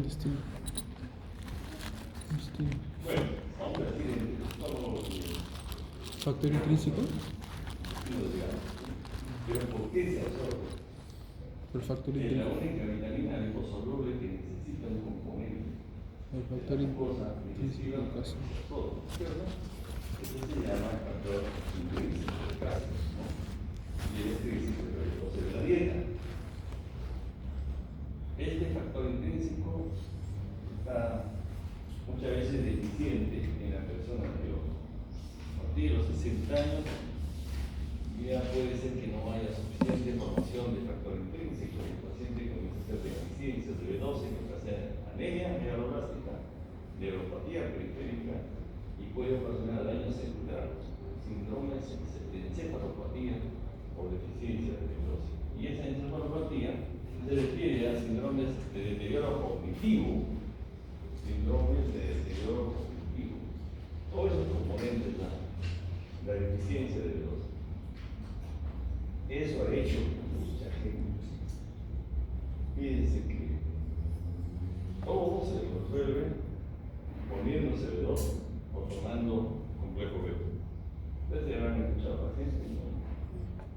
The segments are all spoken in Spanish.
Destino. Bueno, vamos a decir todos Factor intrínseco. Pero ¿por qué se absorbe? El factor Es la intrínseco. única vitamina liposoluble que necesita un componente. El factor intrínseco del caso. Todo, ¿cierto? Eso se llama factor intrínseco del caso, ¿no? Y el extrínseco es la dieta. Este factor intrínseco está muchas veces deficiente en la persona mayor. A partir de los 60 años ya puede ser que no haya suficiente formación de factor intrínseco. El paciente comienza a tener deficiencias de B12, que puede ser anemia megaloblástica, neuropatía periférica y puede ocasionar daño cerebral, síndromes de encefalopatía por deficiencia de B12. Y esa encefalopatía se refiere a síndromes de deterioro cognitivo, todos esos componentes, la deficiencia de B12. Eso ha hecho mucha gente. Fíjense que todo se resuelve poniéndose B12 o tomando complejo B. Ustedes ya habrán escuchado pacientes, ¿no?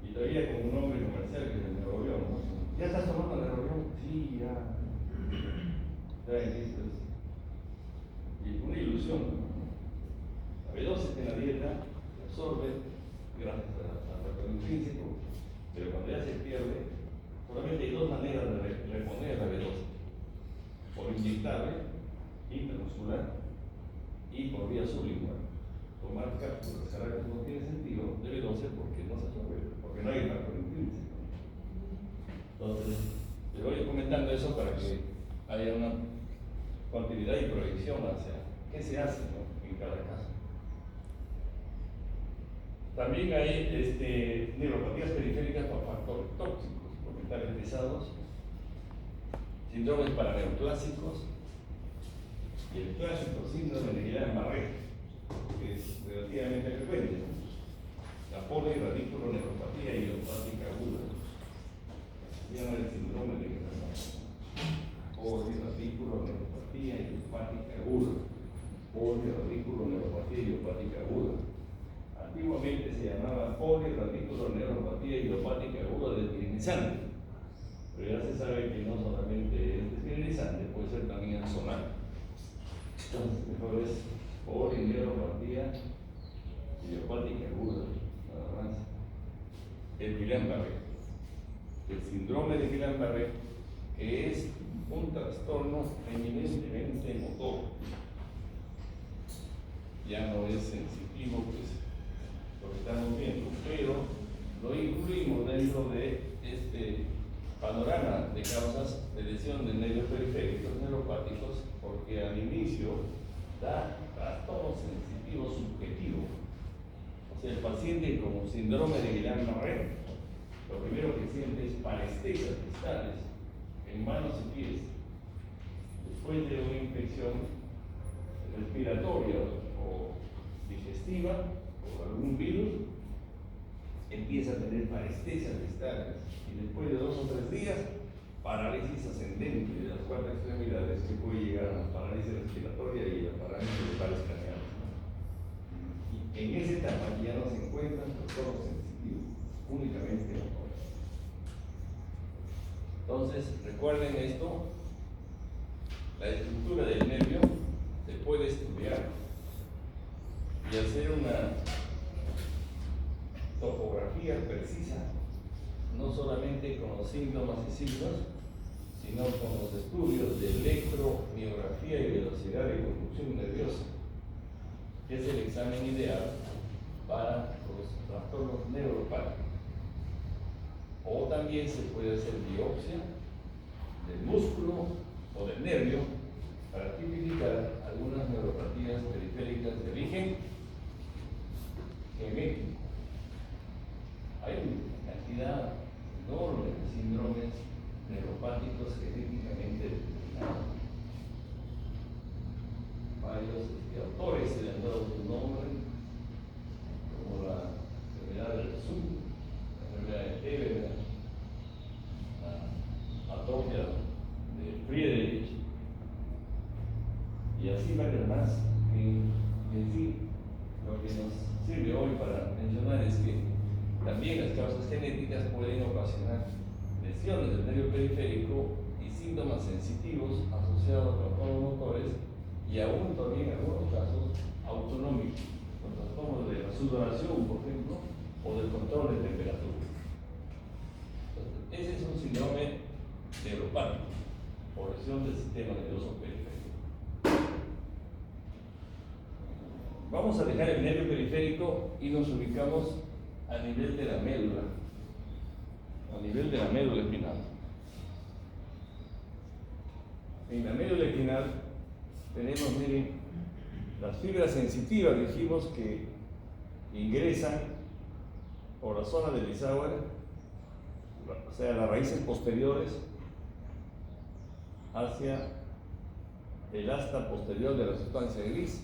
Y todavía con un nombre comercial que es el Neurobión, ¿no? ¿Ya estás tomando el Neurobión? Sí, ya. Ya existe. Y una ilusión, ¿no? La B12 en la dieta se absorbe gracias al factor intrínseco, pero cuando ya se pierde, solamente hay dos maneras de reponer la B12: por inyectable, intramuscular, y por vía sublingual. Tomar cápsulas cargadas no tiene sentido de B12 porque no se absorbe, porque no hay factor intrínseco. Entonces, les voy comentando eso para que haya una continuidad y proyección hacia qué se hace, ¿no?, en cada caso. También hay neuropatías periféricas por factores tóxicos, por metales pesados, síndromes paraneoclásicos y el clásico síndrome de Guillain-Barré, que es relativamente frecuente, ¿no? La polirradiculoneuropatía idiopática aguda. Se llama el síndrome de Guillain-Barré. Polirradiculoneuropatía idiopática aguda. Polirradiculoneuropatía idiopática aguda. Antiguamente se llamaba polirradiculoneuropatía idiopática aguda desmineralizante, pero ya se sabe que no solamente es desmineralizante, puede ser también axonal. Entonces, mejor es polineuropatía idiopática aguda, nada más. El Guillain-Barré. El síndrome de Guillain-Barré, que es un trastorno eminentemente motor. Ya no es sensitivo, pues, lo que estamos viendo, pero lo incluimos dentro de este panorama de causas de lesión de nervios periféricos neuropáticos, porque al inicio da trastorno sensitivo subjetivo. O sea, el paciente con síndrome de Guillain-Barré, lo primero que siente es parestesias distales en manos y pies. Después de una infección respiratoria o digestiva o algún virus, empieza a tener parestesias distales y después de 2 o 3 días, parálisis ascendente de las 4 extremidades, que puede llegar a la parálisis respiratoria y a la parálisis de pares craneales. Y en esa etapa ya no se encuentran trastornos sensitivos, únicamente motores. Entonces, recuerden esto: la estructura del nervio se puede estudiar y hacer una topografía precisa, no solamente con los síntomas y signos, sino con los estudios de electromiografía y velocidad de conducción nerviosa, que es el examen ideal para los trastornos neuropáticos. O también se puede hacer biopsia del músculo o del nervio para tipificar algunas neuropatías periféricas de origen genético. Hay una cantidad enorme de síndromes neuropáticos genéticamente determinados. Varios autores se le han dado su nombre, como la enfermedad del Zoom, la enfermedad de Everett, la atrofia de Friedreich, así varias más. En sí, lo que nos sirve hoy para mencionar es que también las causas genéticas pueden ocasionar lesiones del nervio periférico y síntomas sensitivos asociados a trastornos motores y aún todavía en algunos casos autonómicos, con trastornos de la sudoración, por ejemplo, o del control de temperatura. Entonces, ese es un síndrome neuropático, por lesión del sistema nervioso periférico. Vamos a dejar el nervio periférico y nos ubicamos a nivel de la médula, espinal. En la médula espinal tenemos, miren, las fibras sensitivas, dijimos que ingresan por la zona del Isauer, o sea, las raíces posteriores, hacia el asta posterior de la sustancia gris.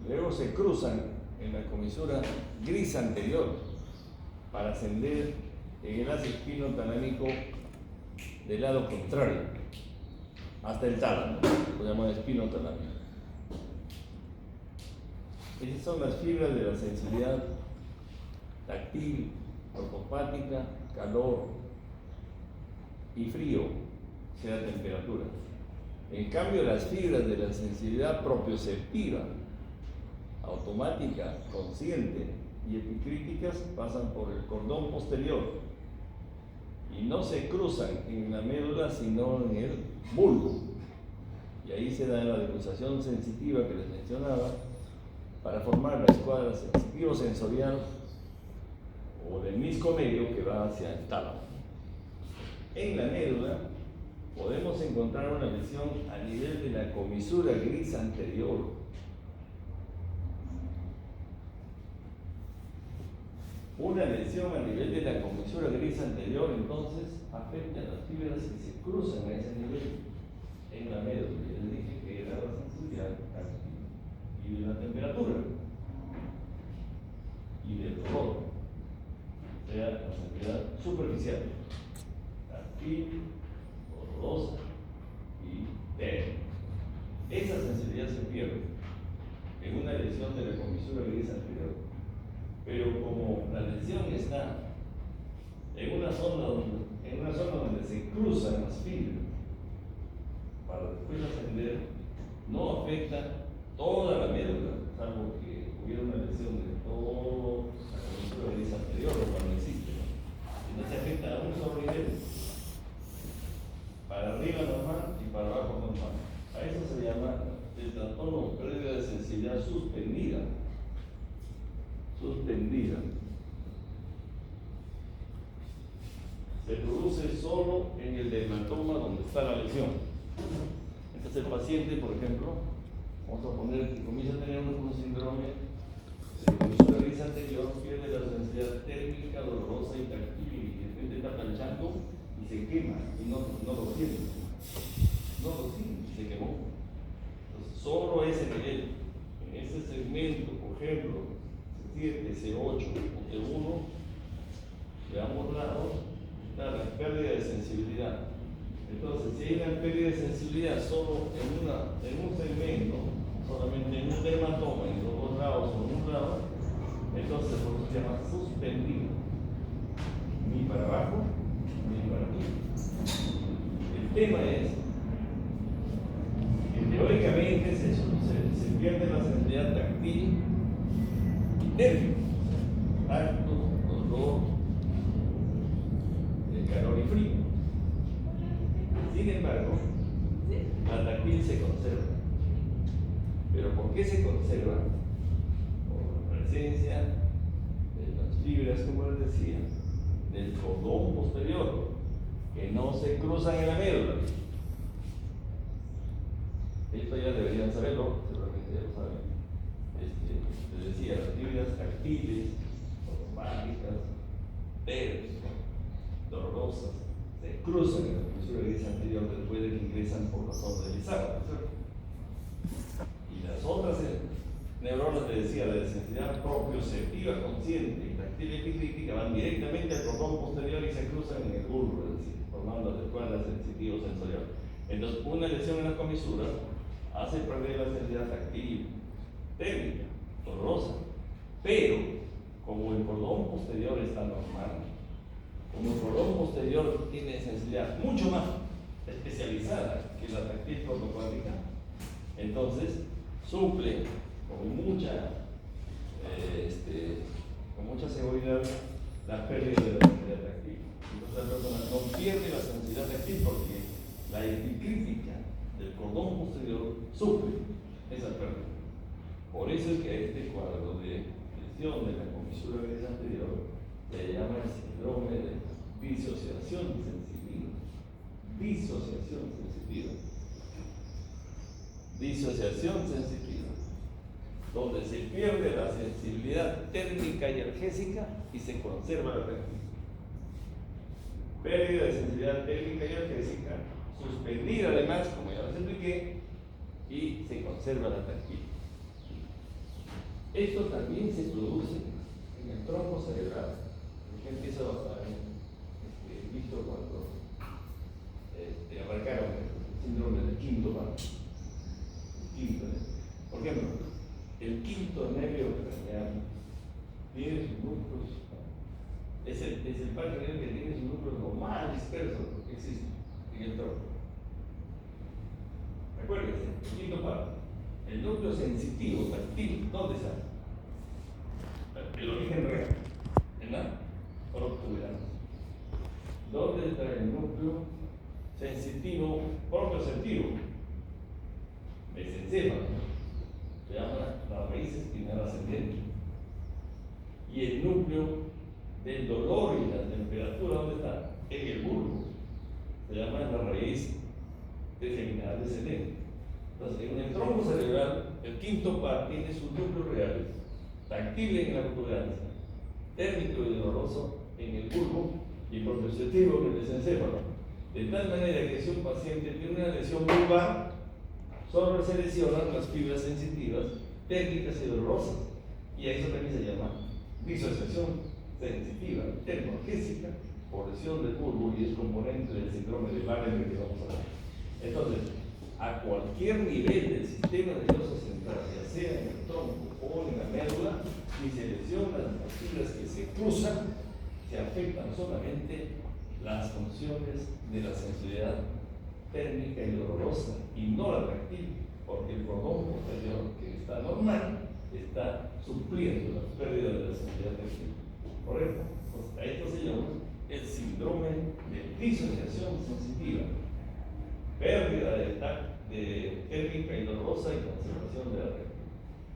Luego se cruzan en la comisura gris anterior para ascender en el haz espinotalámico del lado contrario hasta el tálamo, lo llaman espinotalámico. Esas son las fibras de la sensibilidad táctil, ortopática, calor y frío, o sea, temperatura. En cambio, las fibras de la sensibilidad propioceptiva, automática, consciente y epicríticas pasan por el cordón posterior y no se cruzan en la médula sino en el bulbo, y ahí se da la decusación sensitiva que les mencionaba para formar la escuadra sensitivo-sensorial o del misco medio que va hacia el tálamo. En la médula podemos encontrar una lesión a nivel de la comisura gris anterior. Una lesión a nivel de la comisura gris anterior, entonces, afecta a las fibras que se cruzan a ese nivel en la médula. Les dije que era la sensibilidad y de la temperatura y del dolor, o sea, la sensibilidad superficial, táctil, dolorosa y débil. Esa sensibilidad se pierde en una lesión de la comisura gris anterior. Pero como la lesión está en una zona donde se cruzan las fibras para después ascender, no afecta toda la médula, salvo que hubiera una lesión de toda la comisura gris anterior, lo cual no existe, ¿no? Y no se afecta a un solo nivel, para arriba normal y para abajo normal. A eso se llama el trastorno pérdida de sensibilidad suspendida. Se produce solo en el dermatoma donde está la lesión. Entonces el paciente, por ejemplo, vamos a poner que comienza a tener un síndrome de comisura gris anterior, pierde la sensibilidad térmica, dolorosa y táctil, y de repente está planchando y se quema y no lo siente. Se quemó. Entonces solo ese nivel, en ese segmento, por ejemplo, C8 o T1 de ambos lados, está la pérdida de sensibilidad. Entonces, si hay una pérdida de sensibilidad solo en un segmento, solamente en un dermatoma, en los dos lados o en un lado, entonces por eso se llama suspendido. Ni para abajo, ni para arriba. El tema es que teóricamente se pierde la sensibilidad táctil y térmica, tacto, dolor, calor y frío. Sin embargo, la táctil se conserva. ¿Pero por qué se conserva? Por la presencia de las fibras, como les decía, del cordón posterior, que no se cruzan en la médula. Esto ya deberían saberlo, seguramente ya lo saben. Les decía, las fibras táctiles, automáticas, térmicas, dolorosas, se cruzan en la comisura gris anterior después de que ingresan por la zona del Isauer. Y las otras neuronas, les decía, la de sensibilidad propioceptiva, consciente y táctil epicrítica, van directamente al cordón posterior y se cruzan en el bulbo, es decir, formando la escuadra sensitivo-sensorial. Entonces, una lesión en la comisura hace perder la sensibilidad táctil, térmica, dolorosa, pero como el cordón posterior está normal, como el cordón posterior tiene sensibilidad mucho más especializada que la táctil protocolática, entonces suple con mucha seguridad la pérdida de la sensibilidad táctil. Entonces la persona no pierde la sensibilidad táctil porque la epicrítica del cordón posterior suple esa pérdida. Por eso es que a este cuadro de lesión de la comisura gris anterior se llama el síndrome de disociación sensitiva. Disociación sensitiva. Disociación sensitiva, donde se pierde la sensibilidad térmica y analgésica y se conserva la táctil. Pérdida de sensibilidad térmica y analgésica, suspendida además, como ya les expliqué, y se conserva la táctil. Esto también se produce en el tronco cerebral. Yo empiezo a visto cuando abarcaron el síndrome del quinto párpado. Por ejemplo, el quinto nervio craneal tiene sus núcleos, es el par craneal que tiene sus núcleos lo más dispersos que existe en el tronco. Recuérdense, el quinto párpado, el núcleo sensitivo, táctil, ¿dónde está? El origen real, en la protuberancia. ¿Dónde está el núcleo sensitivo propioceptivo? Mesencéfalo, se llama la raíz espinal ascendente. Y el núcleo del dolor y la temperatura, ¿dónde está? En el bulbo, se llama la raíz seminal descendente. Entonces, en el tronco cerebral, el quinto par tiene sus núcleos reales, táctiles en la protuberancia, térmico y doloroso en el bulbo y propioceptivo en el mesencéfalo. De tal manera que si un paciente tiene una lesión vulvar, solo se lesionan las fibras sensitivas, técnicas y dolorosas. Y a eso también se llama disociación sensitiva, termoalgésica, por lesión del bulbo y es componente del síndrome de Barrett que vamos a hablar. Entonces, a cualquier nivel del sistema nervioso central, ya sea en el tronco o en la médula, si se lesionan las fibras que se cruzan, se afectan solamente las funciones de la sensibilidad térmica y dolorosa y no la táctil, porque el cordón posterior que está normal está supliendo la pérdida de la sensibilidad táctil. ¿Correcto? Pues a esto se llama el síndrome de disociación sensitiva, pérdida de térmica y dolorosa y conservación de la táctil.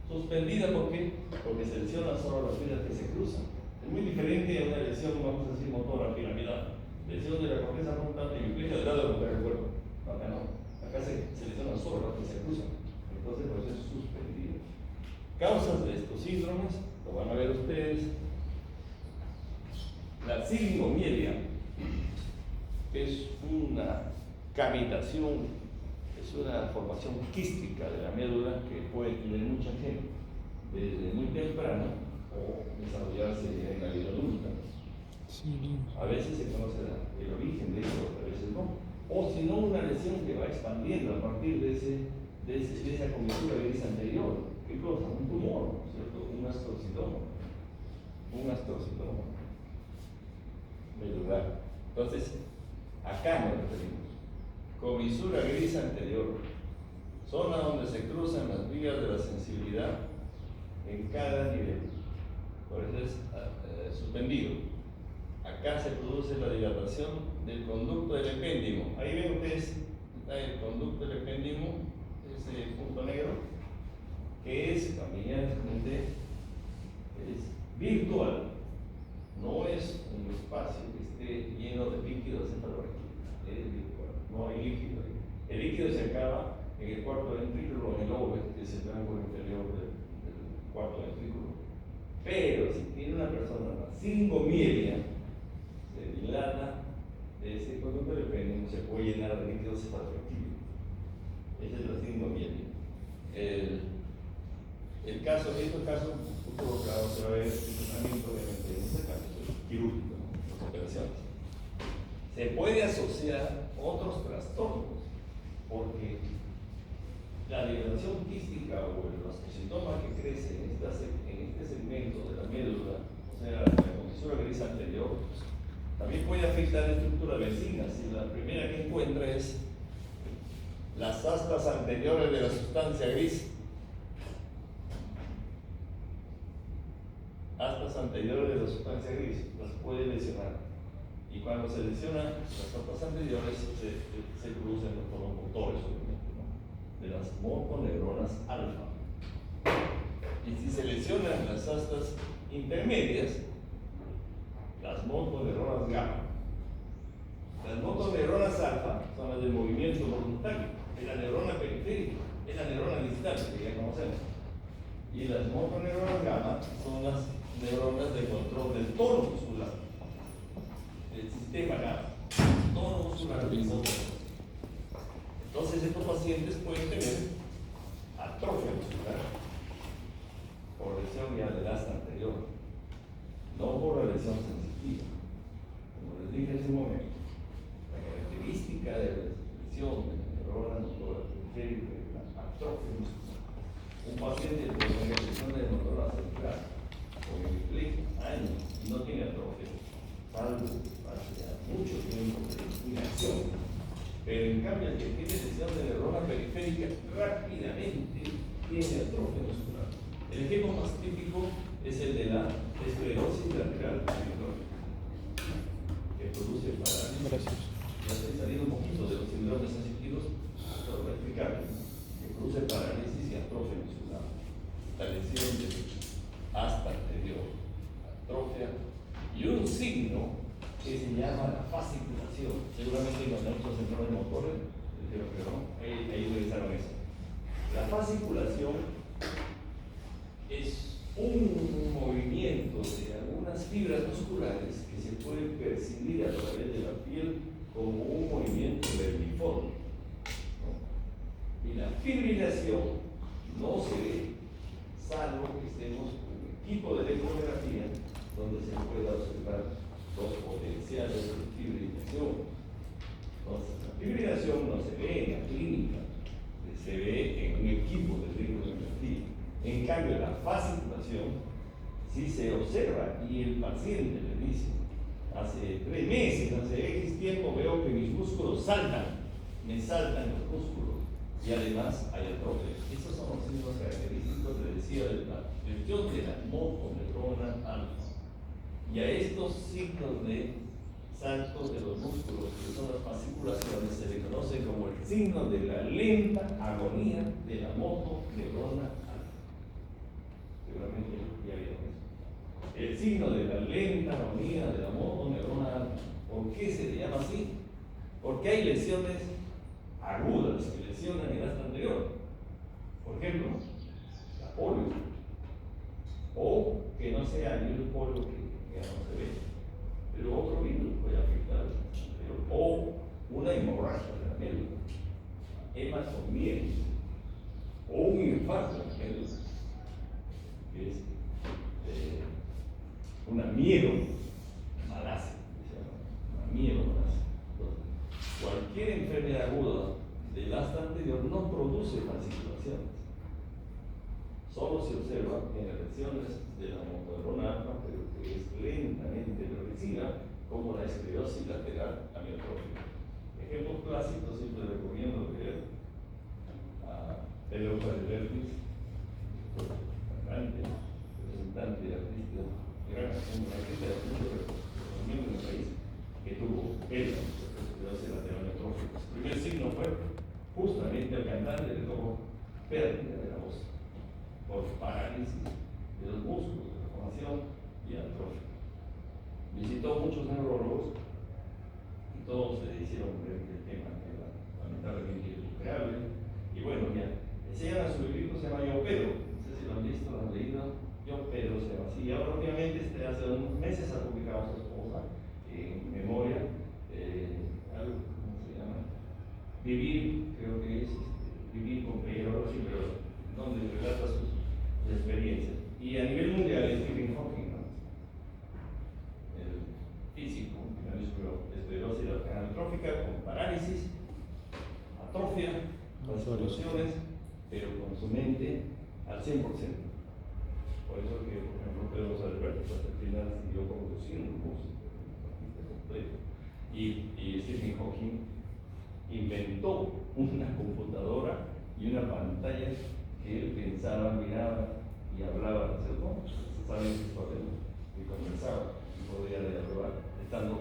Suspendida, ¿por qué? Porque se lesionan solo las fibras que se cruzan. Es muy diferente a una lesión, vamos a decir, motora piramidal. Lesión de la corteza frontal y implica del lado de el cuerpo. Acá no. Acá se lesionan solo las que se cruzan. Entonces, por eso es suspendido. Causas de estos síndromes, lo van a ver ustedes. La sigmomielia es una cavitación, es una formación quística de la médula que puede tener mucha gente desde muy temprano o desarrollarse en la vida adulta. Sí. A veces se conoce el origen de eso, a veces no. O si no, una lesión que va expandiendo a partir de esa comisura gris anterior. ¿Qué cosa? Un tumor, ¿cierto? Un astrocitoma. Un astrocitoma medular. Entonces, acá nos referimos. Comisura gris anterior. Zona donde se cruzan las vías de la sensibilidad en cada nivel. Por eso es suspendido. Acá se produce la dilatación del conducto del epéndimo. Ahí ven ustedes, está el conducto del epéndimo, ese punto negro, que es familiarmente virtual. No es un espacio que esté lleno de líquidos cefalorraquídeos, es virtual, no hay líquido. El líquido se acaba en el cuarto ventrículo, en el óvulo, que es el ángulo inferior del cuarto ventrículo. Pero si tiene una persona una sigmomielia, se dilata ese conducto del epéndimo, se puede llenar de líquidos cefalorraquídeos. Esa es la sigmomielia. El caso, estos casos, futuro, claro, se va a ver el tratamiento obviamente en este caso quirúrgico, ¿no? Las operaciones. Se puede asociar otros trastornos, porque La degradación quística o el blastocitoma que crece en este segmento de la médula, o sea, la comisura gris anterior, también puede afectar la estructura vecina. Si la primera que encuentra es las astas anteriores de la sustancia gris, astas anteriores de la sustancia gris, las puede lesionar. Y cuando se lesionan las astas anteriores, se producen los motores, obviamente, ¿no?, de las motoneuronas alfa. Y si se lesionan las astas intermedias, las motoneuronas gamma. Las motoneuronas alfa son las del movimiento voluntario, es la neurona periférica, es la neurona distal que ya conocemos. Y las motoneuronas gamma son las neuronas de control del tono muscular, del sistema gamma, tono muscular. Entonces estos pacientes pueden tener atrofia muscular por lesión ya del asta anterior, no por la lesión sensitiva. Como les dije hace un momento, la característica de la lesión de la neurona motora periférica es la atrofia muscular. Un paciente puede tener lesión de motora central o hemiplegia años y no tiene atrofia, salvo hace mucho tiempo de inacción. Pero en cambio, el que tiene lesión de neurona periférica rápidamente tiene atrofia muscular. El ejemplo más típico es el de la esclerosis lateral amiotrófica, que produce parálisis. Gracias. Ya estoy saliendo un poquito de los síndromes sensitivos, pero voy a explicar, que produce parálisis y atrofia muscular. La lesión de asta anterior, atrofia, y un signo que se llama la fasciculación. Seguramente cuando nosotros entramos en motores, dijeron que no, ahí revisaron eso. La fasciculación es un movimiento de algunas fibras musculares que se puede percibir a través de la piel como un movimiento vermiforme, ¿no? Y la fibrilación no se ve, salvo que estemos con un equipo de electrografía donde se pueda observar los potenciales de fibrilación. Entonces, la fibrilación no se ve en la clínica, se ve en un equipo de electrografía. En cambio, la fasciculación sí se observa y el paciente le dice: hace 3 meses, hace X tiempo veo que mis músculos saltan, me saltan los músculos y además hay atrofia. Esos son los signos característicos, le decía, de la lesión de la motoneurona alfa. Y a estos signos de saltos de los músculos, que son las fasciculaciones, se le conoce como el signo de la lenta agonía de la motoneurona alfa. Seguramente ya vieron eso. El signo de la lenta agonía de la motoneurona alfa. ¿Por qué se le llama así? Porque hay lesiones agudas que lesionan el asta anterior. Por ejemplo, la polio. O que no sea ni el polio que ya no se ve, pero otro virus puede afectar al asta anterior. O una hemorragia de la médula, hematomielitis, o un infarto de la médula, que es una mielomalacia, una mielomalacia. Cualquier enfermedad aguda del asta anterior no produce fasciculaciones. Solo se observa en las lesiones de la motoneurona alfa, pero que es lentamente progresiva, como la esclerosis lateral amiotrófica. Ejemplos clásicos, siempre recomiendo leer a Eleutheritis, representante de artista, gran artista de miembro del país, que tuvo esclerosis lateral amiotrófica. Su primer signo fue justamente al cantante le tocó pérdida de la voz por parálisis de los músculos, de la formación y atrofia. Visitó muchos neurólogos y todos le hicieron ver que el tema era lamentablemente irrecuperable. Y bueno, ya, se llama, su libro se llama Yo Pedro, no sé si lo han visto, lo han leído. Yo Pedro se llama así. Y ahora obviamente hace unos meses ha publicado su esposa en memoria, algo, ¿cómo se llama? Vivir, creo que es Vivir con Pedro, algo así, pero donde relata sus experiencias. Y a nivel mundial es Stephen Hawking, ¿no? El físico, que me descubrió esclerosis lateral amiotrófica con parálisis, atrofia, fasciculaciones pero con su mente al 100%. Por eso que, por ejemplo, Pedro Alberto hasta el final siguió conduciendo completo. Y Stephen Hawking inventó una computadora y una pantalla que él pensaba, miraba y hablaba, ¿cierto? Se sabe esa historia, y conversaba y podía dialogar estando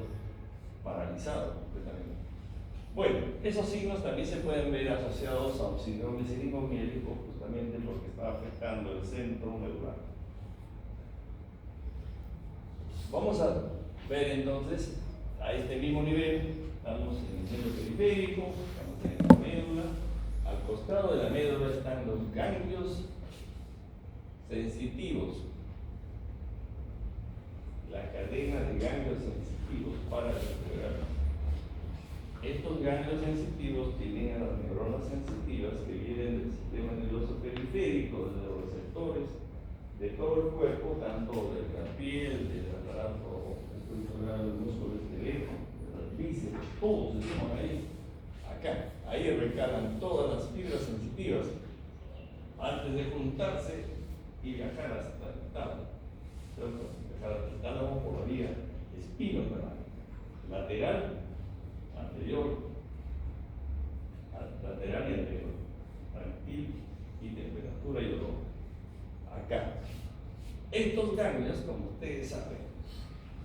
paralizado completamente. Bueno, esos signos también se pueden ver asociados a un síndrome mesencémico justamente porque está afectando el centro medular. Vamos a ver entonces a este mismo nivel, estamos en el centro periférico, estamos en la médula, al costado de la médula están los ganglios sensitivos, la cadena de ganglios sensitivos para recuperar. Estos ganglios sensitivos tienen a las neuronas sensitivas que vienen del sistema nervioso periférico, de los receptores de todo el cuerpo, tanto de la piel, del aparato estructural, del músculo esqueleto, de las bíceps, todos estamos ahí, acá. Ahí recalan todas las fibras sensitivas antes de juntarse y viajar hasta el tálamo. Viajar hasta el tálamo por la vía espinocaudal, lateral, anterior y anterior, tranquilo y temperatura y dolor. Acá. Estos ganglios, como ustedes saben,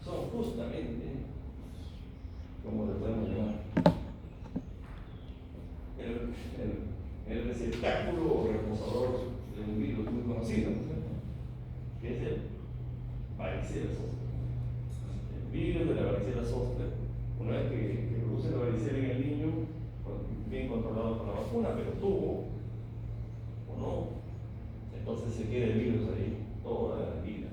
son justamente, ¿cómo le podemos llamar? El receptáculo o reposador de un virus muy conocido, ¿no? Que es el varicela zoster. El virus de la varicela zoster, una vez que produce la varicela en el niño, bien controlado por la vacuna, pero tuvo o no, entonces se queda el virus ahí toda la vida,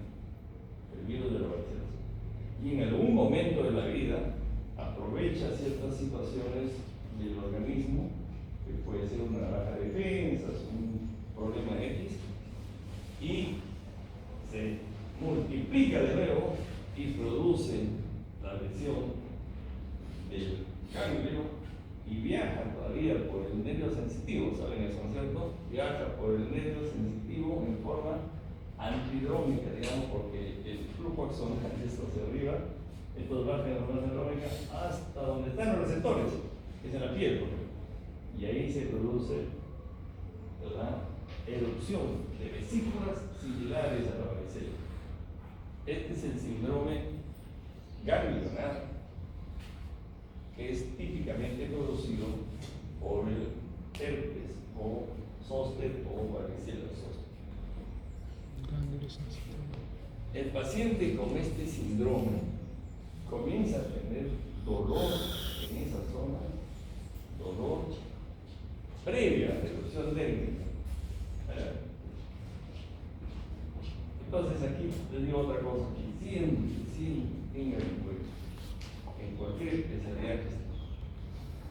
el virus de la varicela zoster. Y en algún momento de la vida aprovecha ciertas situaciones del organismo, que puede ser una baja de defensas, un problema X, y se multiplica de nuevo y produce la lesión del ganglio y viaja todavía por el nervio sensitivo, ¿saben eso, no es cierto? Viaja por el nervio sensitivo en forma antidrómica, digamos, porque el flujo axonal es hacia arriba, estos bajan en la forma antidrómica hasta donde están los receptores, que es en la piel, por ejemplo. Y ahí se produce la erupción de vesículas similares a la varicela. Este es el síndrome ganglionar, que es típicamente producido por el herpes o zóster o varicela zoster. El paciente con este síndrome comienza a tener dolor en esa zona, dolor previa a la erupción dérmica. Entonces aquí les digo otra cosa, que siempre tengan en cuenta, en cualquier especialidad que esté,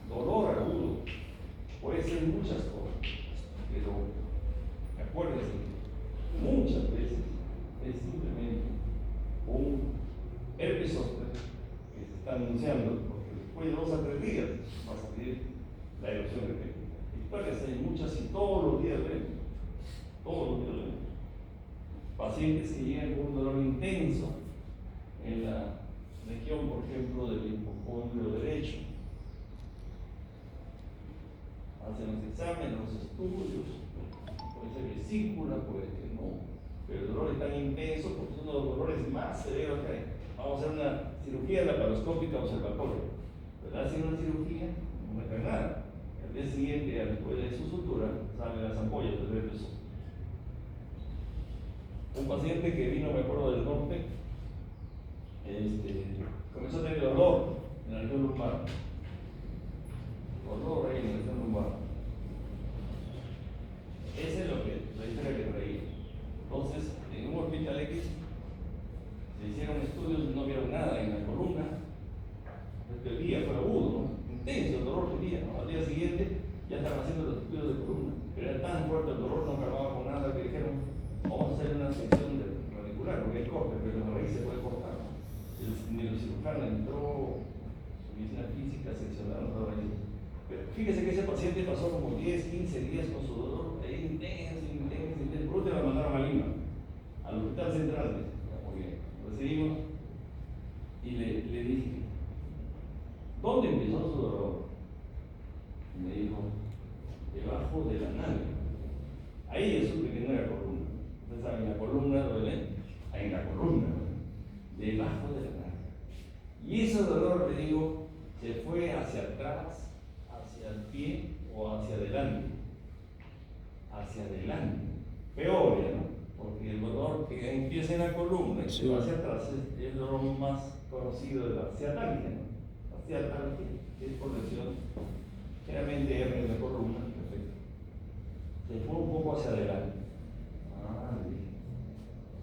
dolor agudo puede ser muchas cosas, pero acuérdense, muchas veces es simplemente un herpes zóster que se está anunciando, porque después de 2 a 3 días va a salir la erupción de historias hay muchas y todos los días ven, pacientes que llegan con un dolor intenso en la región, por ejemplo, del hipocondrio derecho. Hacen los exámenes, los estudios, puede ser vesícula, puede que no, pero el dolor es tan intenso porque es uno de los dolores más severos que hay. Vamos a hacer una cirugía laparoscópica observatoria, ¿verdad? Hacer una cirugía, no me cae nada. Al día siguiente, después de su sutura, salen las ampollas del herpes zóster. Un paciente que vino, me acuerdo, del norte, comenzó a tener dolor en la región lumbar. Dolor ahí en la región lumbar. Esa es la historia que traía. Entonces, en un hospital X, se hicieron estudios y no vieron nada en la columna. El día fue agudo, ¿no? Intenso el dolor del día, ¿no? Al día siguiente ya estaban haciendo los estudios de columna, pero era tan fuerte el dolor, no acababa con nada, que dijeron, vamos a hacer una sección radicular, porque hay corte, pero la raíz se puede cortar. El neurocirujano entró, medicina física, seccionaron la raíz. Pero fíjese que ese paciente pasó como 10, 15 días con su dolor ahí intenso. Por último la mandaron a Lima, al hospital central, porque recibimos, y le dije, ¿dónde empezó su dolor? Y me dijo, debajo de la nalga. Ahí yo supe que no era columna. Ustedes saben, la columna duele, en la columna, debajo de la nalga. Y ese dolor, le digo, se fue hacia atrás, hacia el pie o hacia adelante. Hacia adelante. Peor ya, ¿no? Porque el dolor que empieza en la columna y se va hacia atrás es el dolor más conocido de la ciatalgia, ¿no? La ciatalgia es por lesión, generalmente hernia de la columna, perfecto. Se fue un poco hacia adelante.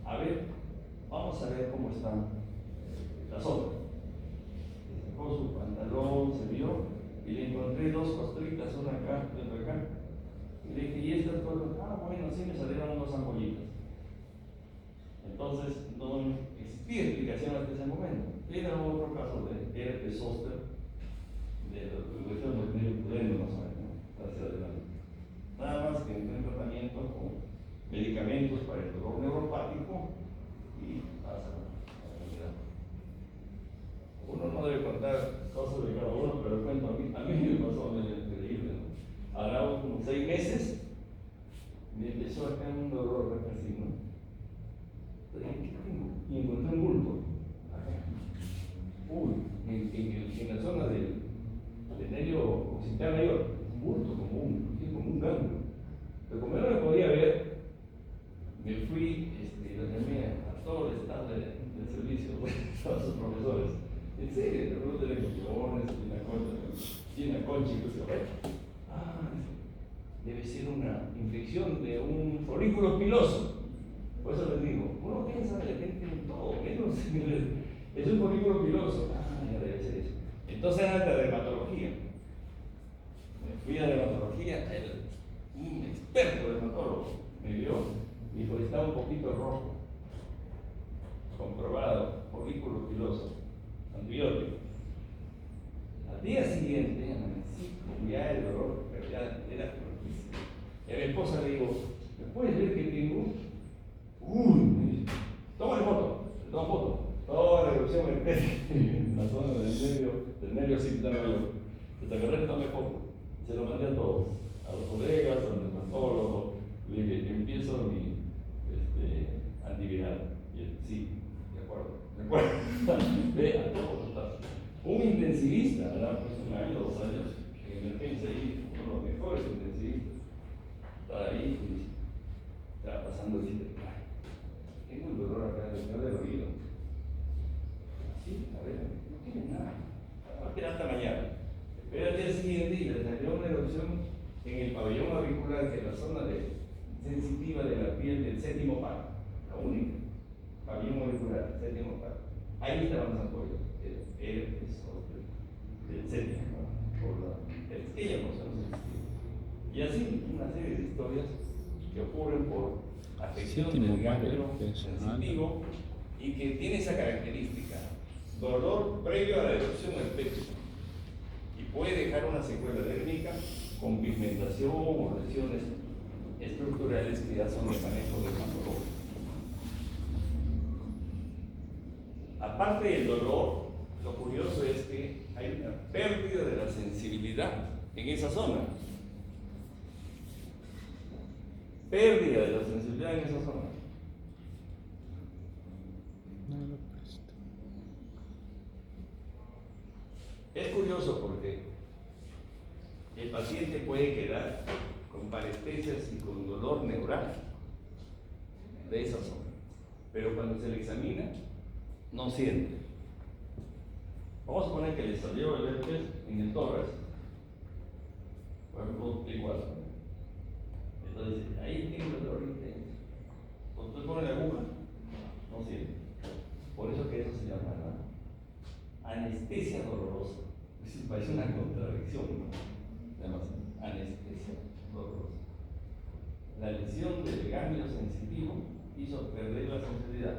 A ver, vamos a ver cómo está la zona. Se sacó su pantalón, se vio, y le encontré dos costritas, una acá y otra acá. Y le dije, ¿y estas cosas? Bueno, sí me salieron unos ampollitas. Entonces, no existía explicación hasta ese momento. Era otro caso de herpes zóster, de la región del medio pudendo, más o menos, hacia adelante. Nada más que entré en tratamiento con medicamentos para el dolor neuropático y pasa a la realidad. Uno no debe contar cosas de cada uno, pero cuento a mí me pasó medio increíble, ¿no? Ahora unos 6 meses me empezó acá un dolor así, ¿no? ¿Qué tengo? Y encontré un bulto acá. En la zona del nervio occipital mayor, un bulto como un ganglio. Pero como yo no me podía ver, me fui, lo llamé a todo el staff del servicio, a todos sus profesores. En serio, te pregunté de cuestiones, y una concha, incluso. Debe ser una infección de un folículo piloso. Por eso les digo, uno piensa de repente en todo, menos es un folículo piloso. Ya debe ser eso. Entonces era de dermatología. Me fui a dermatología, un experto dermatólogo me vio y dijo, está un poquito rojo. Comprobado, folículo piloso, antibiótico. Al día siguiente, ya el dolor, pero ya era fuertísimo. Y a mi esposa le digo, ¿me puedes ver qué tengo? Me dice, toma foto, toda la erupción en la zona del nervio occipital mayor. Hasta que tomé foto, se lo mandé a todos, a los colegas, a los dermatólogos, le dije, empiezo mi antiviral. Y él, sí, de acuerdo. Ve a todos, un intensivista, ¿verdad? Pues 1 año, 2 años, en emergencia ahí, uno de los mejores intensivistas, estaba ahí y estaba pasando y dice, tengo un dolor acá del oído. Sí, a ver, no tiene nada. Va a esperar hasta mañana. Pero al día siguiente y le salió una erupción en el pabellón auricular, que es la zona sensitiva de la piel del séptimo par, la única. Pabellón auricular, séptimo par. Ahí estaban las ampollas. Del séptimo, ella no se. Y así una serie de historias que ocurren por afección del ganglio sensitivo y que tiene esa característica, dolor previo a la erupción herpética, y puede dejar una secuela dérmica con pigmentación o lesiones estructurales que ya son de manejo dermatológico. Aparte del dolor, lo curioso es que hay una pérdida de la sensibilidad en esa zona. Pérdida de la sensibilidad en esa zona. Es curioso porque el paciente puede quedar con parestesias y con dolor neural de esa zona, pero cuando se le examina, no siente. Vamos a suponer que le salió el herpes en el tórax, por ejemplo, igual. Entonces, ahí tiene un dolor intenso. Cuando usted pone la aguja, no siente. Por eso que eso se llama anestesia dolorosa. Parece una contradicción, ¿no? Además, anestesia dolorosa. La lesión del ganglio sensitivo hizo perder la sensibilidad.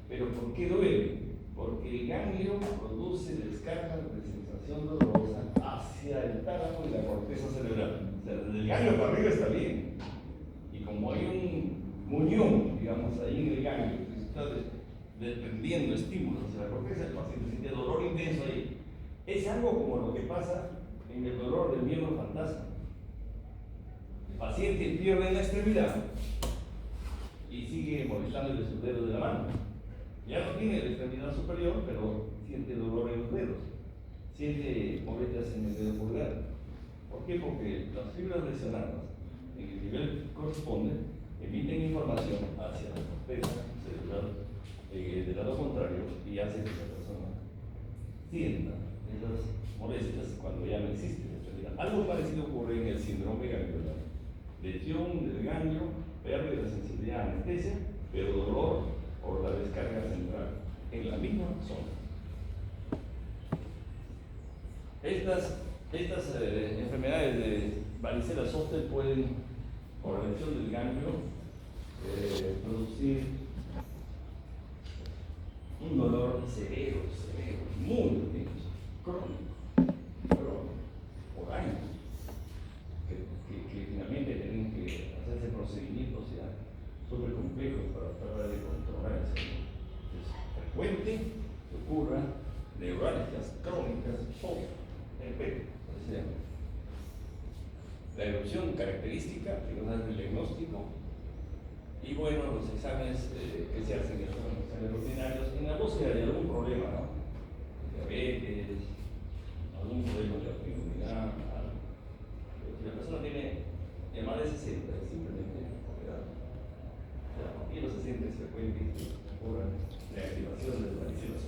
¿Pero por qué duele? Porque el ganglio produce descargas de sensación dolorosa hacia el tálamo y la corteza cerebral. O sea, desde el ganglio para arriba está bien, estímulos hacia la corteza, el paciente siente dolor intenso ahí. Es algo como lo que pasa en el dolor del miembro fantasma. El paciente pierde la extremidad y sigue molestándole sus dedos de la mano. Ya no tiene la extremidad superior, pero siente dolor en los dedos. Siente molestias en el dedo pulgar. ¿Por qué? Porque las fibras lesionadas, en el nivel que corresponde, emiten información hacia la corteza cerebral del lado contrario y hace que la persona sienta esas molestias cuando ya no existe la extremidad. Algo parecido ocurre en el síndrome ganglionar. Lesión del ganglio, pérdida de sensibilidad a anestesia, pero dolor por la descarga central en la misma zona. Estas enfermedades de varicela zoster pueden, por la lesión del ganglio, producir un dolor severo, muy intenso, crónico, por años, que finalmente tienen que hacerse procedimientos ya súper complejos para tratar de controlar eso. Es frecuente que ocurra neuralgias crónicas post-herpéticas. La erupción característica, que nos da el diagnóstico, y bueno, los exámenes que se hacen son los exámenes rutinarios en la búsqueda de algún problema, ¿no? Diabetes, algún problema de autoinmunidad, algo. Si la persona tiene más de 60, es simplemente enfermedad. Y los 60 es frecuente que ocurran reactivación de las varicelas,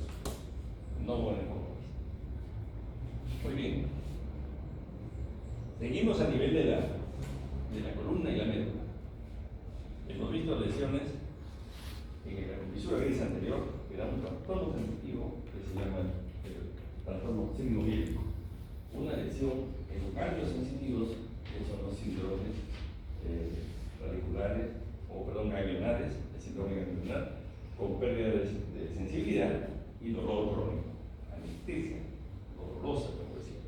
no buena cosa. Muy bien. Seguimos a nivel de la columna y la médula. Hemos visto lesiones en la fisura gris anterior, que da un trastorno sensitivo que se llama el trastorno sigmoidélico. Una lesión en los ganglios sensitivos, que son los síndromes ganglionares, el síndrome ganglionar, con pérdida de sensibilidad y dolor crónico, anestesia dolorosa, como decía.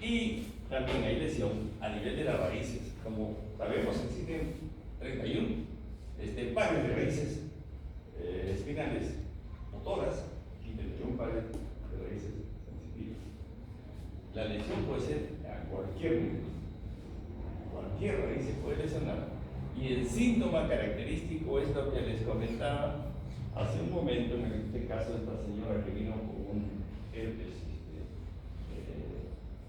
Y también hay lesión a nivel de las raíces. Como sabemos, existen 31 pares de raíces espinales motoras y 31 pares de raíces sensitivas. La lesión puede ser a cualquier nivel. Cualquier raíz se puede lesionar. Y el síntoma característico es lo que les comentaba hace un momento, en este caso esta señora que vino con un herpes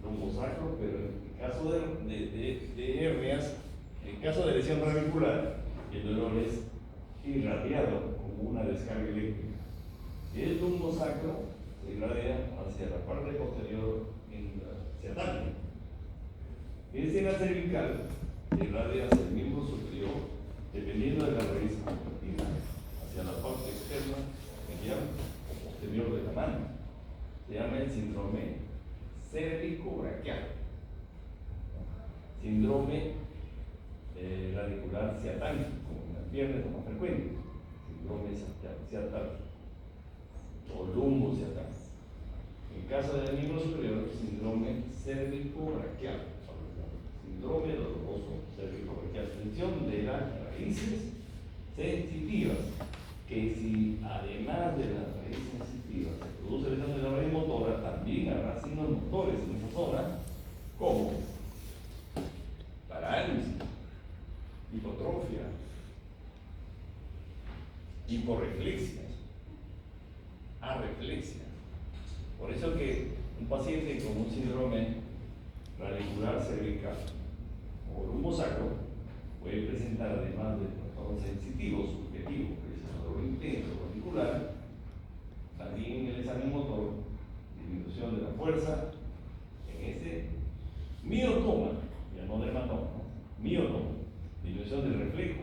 lumbosacro, pero en el caso de hernias, en el caso de lesión radicular, el dolor es irradiado como una descarga eléctrica. El lumbosacro se irradia hacia la parte posterior hacia adelante. En la cervical se irradia hacia el miembro superior, dependiendo de la raíz contractiva, hacia la parte externa, medial o posterior de la mano. Se llama el síndrome cérvico-braquial. Síndrome radicular ciatánico, como en las piernas es más frecuente. Síndrome ciatánico o lumbo ciatánico. En caso del miembro superior, síndrome cérvico-braquial. Síndrome doloroso cérvico-braquial. Lesión de las raíces sensitivas, que si además de las raíces sensitivas se produce lesión de la raíz motora, también habrá signos motores en esa zona, como parálisis, hipotrofia, hiporreflexia, arreflexia. Por eso que un paciente con un síndrome radicular cervical o lumbosacro puede presentar, además de trastorno sensitivo subjetivo, que es el dolor intenso radicular, también en el examen motor, disminución de la fuerza en ese miotoma, ya no dermatoma, miotoma, disminución del reflejo.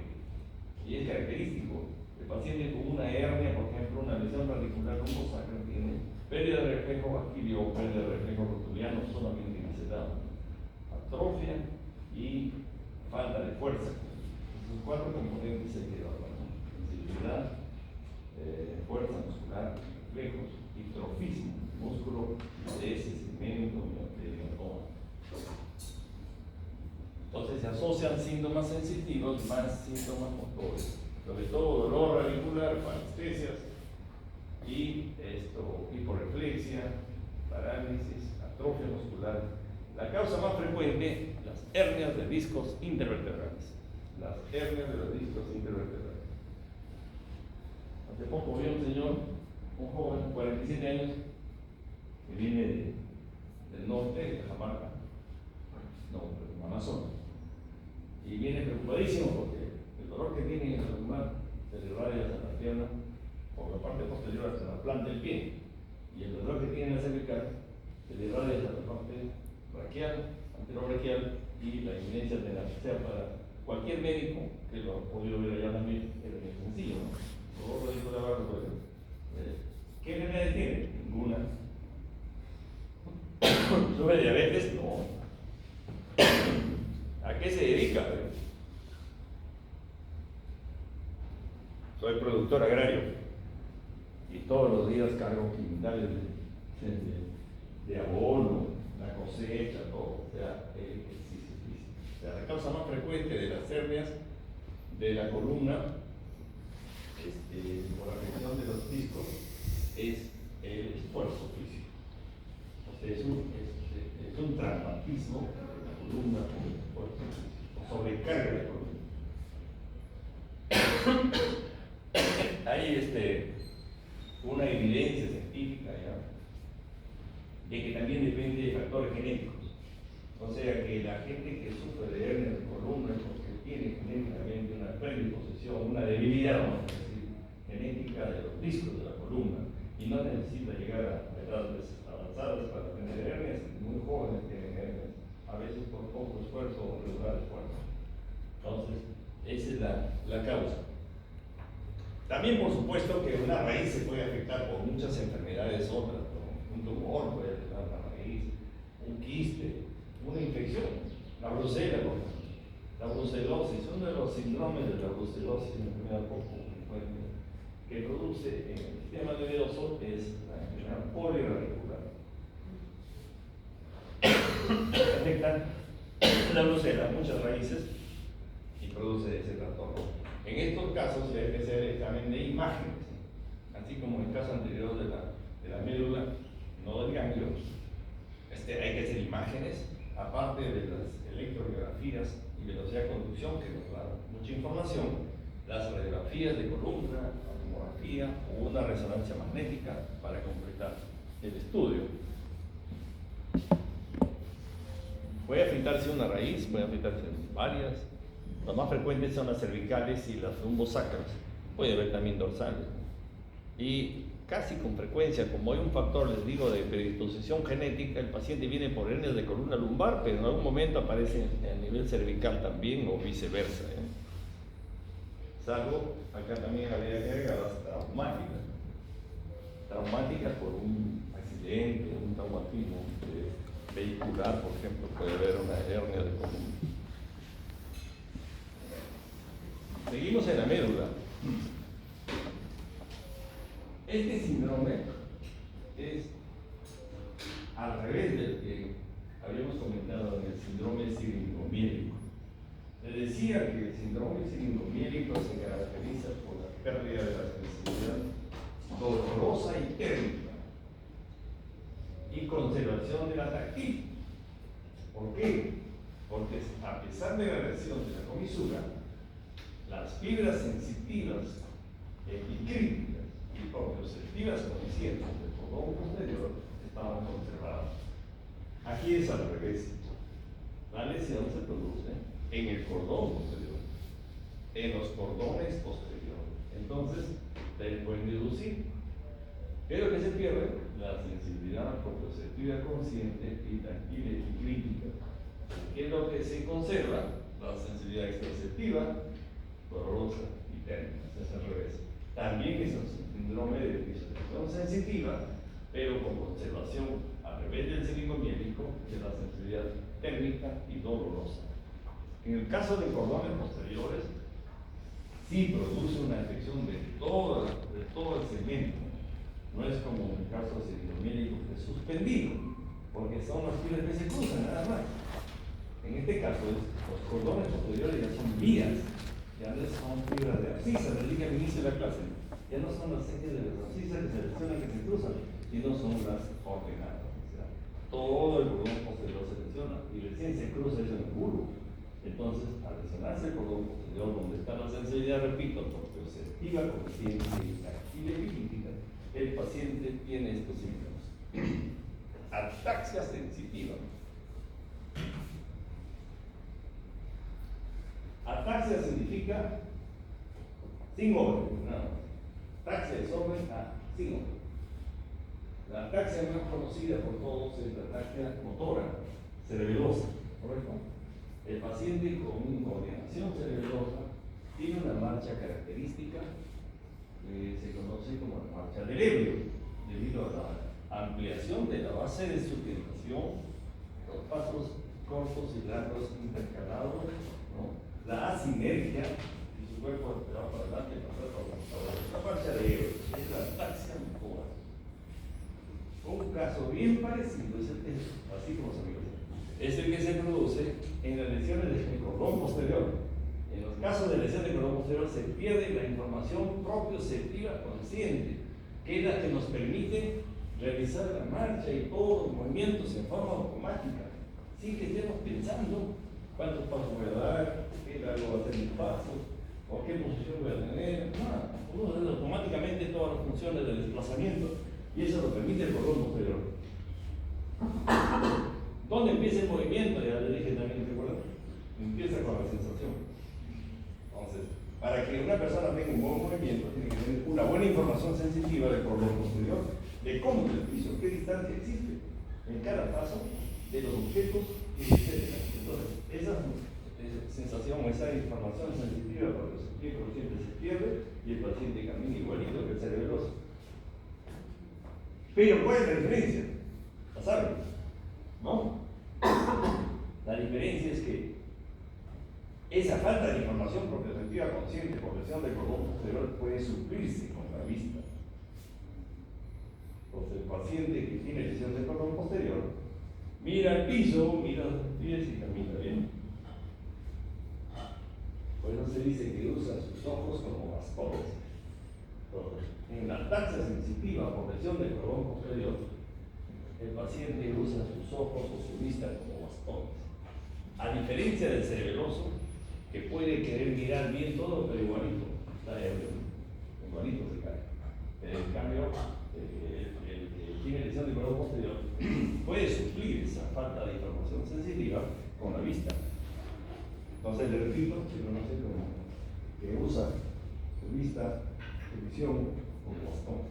Y es característico. El paciente con una hernia, por ejemplo, una lesión radicular lumbosacra, tiene pérdida de reflejo vaquilio o pérdida de reflejo rotuliano solamente incitado, atrofia y falta de fuerza. Esos cuatro componentes se quedan, ¿no? Sensibilidad, fuerza muscular, reflejos y trofismo, músculo, ese segmento, miotoma. Entonces se asocian síntomas sensitivos más síntomas motores, sobre todo dolor radicular, anestesias y hiporreflexia, parálisis, atrofia muscular. La causa más frecuente, las hernias de discos intervertebrales. Las hernias de los discos intervertebrales. Hace poco vi un señor, un joven, 47 años, que viene del norte, de Cajamarca, del Amazonas, y viene preocupadísimo porque el dolor que tiene en la lumbar se le irradia hasta la pierna, por la parte posterior hasta la planta del pie, y el dolor que tiene en la cervical se le irradia hasta la parte braquial, anterobraquial, y la inminencia de la sea para cualquier médico que lo ha podido ver allá también, es bien sencillo, ¿no? Todo lo dijo la barra, ¿qué enfermedad tiene? Ninguna. ¿Sufre diabetes? No. ¿A qué se dedica? Soy productor agrario y todos los días cargo quintales de abono, la cosecha, todo. O sea, el ejercicio físico. O sea, la causa más frecuente de las hernias de la columna por la afección de los discos es el esfuerzo físico. O sea, es un traumatismo de la columna por el esfuerzo físico, o sobrecarga de columna. Hay una evidencia científica ya, de que también depende de factores genéticos. O sea que la gente que sufre de hernia de columna es porque tiene genéticamente una predisposición, una debilidad, vamos a decir, genética de los discos de la columna, y no necesita llegar a edades avanzadas para tener hernias. Muy jóvenes tienen hernias, a veces por poco esfuerzo o regular esfuerzo. Entonces, esa es la causa. También, por supuesto, que una raíz se puede afectar por muchas enfermedades otras, ¿no? Un tumor puede afectar la raíz, un quiste, una infección, la brucela, por ejemplo. La brucelosis, uno de los síndromes de la brucelosis, una enfermedad poco frecuente, que produce en el sistema nervioso es la enfermedad poliradicular. Afectan la brucela, muchas raíces, y produce ese trastorno. En estos casos se debe hacer examen de imágenes, así como en el caso anterior de la médula, no del ganglio. Hay que hacer imágenes, aparte de las electromiografías y velocidad de conducción, que nos da mucha información, las radiografías de columna, la tomografía o una resonancia magnética para completar el estudio. Puede afectarse una raíz, puede afectarse varias. Las más frecuentes son las cervicales y las lumbosacras. Puede haber también dorsales. Y casi con frecuencia, como hay un factor, les digo, de predisposición genética, el paciente viene por hernias de columna lumbar, pero en algún momento aparece a nivel cervical también o viceversa. Salvo, acá también habría que agregar las traumáticas. Traumáticas por un accidente, un traumatismo vehicular, por ejemplo, puede haber una hernia de columna. Seguimos en la médula. Este síndrome es al revés del que habíamos comentado en el síndrome siringomiélico. Les decía que el síndrome siringomiélico se caracteriza por la pérdida de la sensibilidad dolorosa y térmica y conservación de la táctil. ¿Por qué? Porque a pesar de la lesión de la comisura, las fibras sensitivas, epicríticas y proprioceptivas conscientes del cordón posterior estaban conservadas. Aquí es al revés. La lesión se produce en el cordón posterior, en los cordones posteriores. Entonces, ustedes pueden deducir. Pero que se pierde la sensibilidad proprioceptiva consciente y táctil epicrítica. ¿Qué es lo que se conserva? La sensibilidad extraceptiva, dolorosa y térmica, es al revés. También es un síndrome de disociación sensitiva, pero con conservación al revés del siringomiélico de la sensibilidad térmica y dolorosa. En el caso de cordones posteriores, sí produce una afección de todo el segmento. No es como en el caso del siringomiélico que es suspendido, porque son las fibras que se cruzan nada más. En este caso, los cordones posteriores ya son vías. Ya no son fibras de abscisa, les dije al inicio de la clase. Ya no son las ejes de los abscisas que se seleccionan, que se cruzan, sino son las ordenadas. O sea, todo el cordón posterior se selecciona y recién se cruza eso en el bulbo. Entonces, al seleccionarse el cordón posterior, donde está la sensibilidad, repito, proprioceptiva, consciente y epilíptica, el paciente tiene estos síntomas. Ataxia sensitiva. Ataxia significa sin orden, nada más. Ataxia es orden a sin orden. La ataxia más conocida por todos es la ataxia motora cerebelosa, ¿correcto? El paciente con coordinación cerebelosa tiene una marcha característica que se conoce como la marcha del ebrio, debido a la ampliación de la base de sustentación, los pasos cortos y largos intercalados, ¿no? La asinergia, y su cuerpo va para adelante y para atrás. La marcha de ebrio es la ataxia motora. Un caso bien parecido es así como se me es el que se produce en las lesiones del cordón posterior. En los casos de lesión del cordón posterior se pierde la información propioceptiva consciente, que es la que nos permite realizar la marcha y todos los movimientos en forma automática, sin que estemos pensando cuántos pasos voy a dar, qué largo va a ser mi paso, o qué posición voy a tener. Nada, uno hace automáticamente todas las funciones del desplazamiento y eso lo permite el cordón posterior. ¿Dónde empieza el movimiento? Ya le dije también, ¿recuerdan? Empieza con la sensación. Entonces, para que una persona tenga un buen movimiento, tiene que tener una buena información sensitiva del cordón posterior, de cómo es el piso, qué distancia existe en cada paso de los objetos, etc. Entonces, esa sensación, esa información sensitiva para los pacientes se pierde y el paciente camina igualito que el cerebeloso. Pero, ¿cuál es la diferencia? ¿La saben? ¿No? La diferencia es que esa falta de información propioceptiva consciente por lesión del cordón posterior puede suplirse con la vista. Entonces, el paciente que tiene lesión del cordón posterior mira el piso, mira los pies y camina bien. Por eso se dice que usa sus ojos como bastones. Entonces, en la ataxia sensitiva por lesión del cordón posterior, el paciente usa sus ojos o su vista como bastones. A diferencia del cerebeloso, que puede querer mirar bien todo, pero igualito está ebrio, igualito se cae. En cambio, el que tiene lesión del cordón posterior puede suplir esa falta de información sensitiva con la vista. Entonces, le repito, si no sé cómo, que usa su vista, su visión como bastones.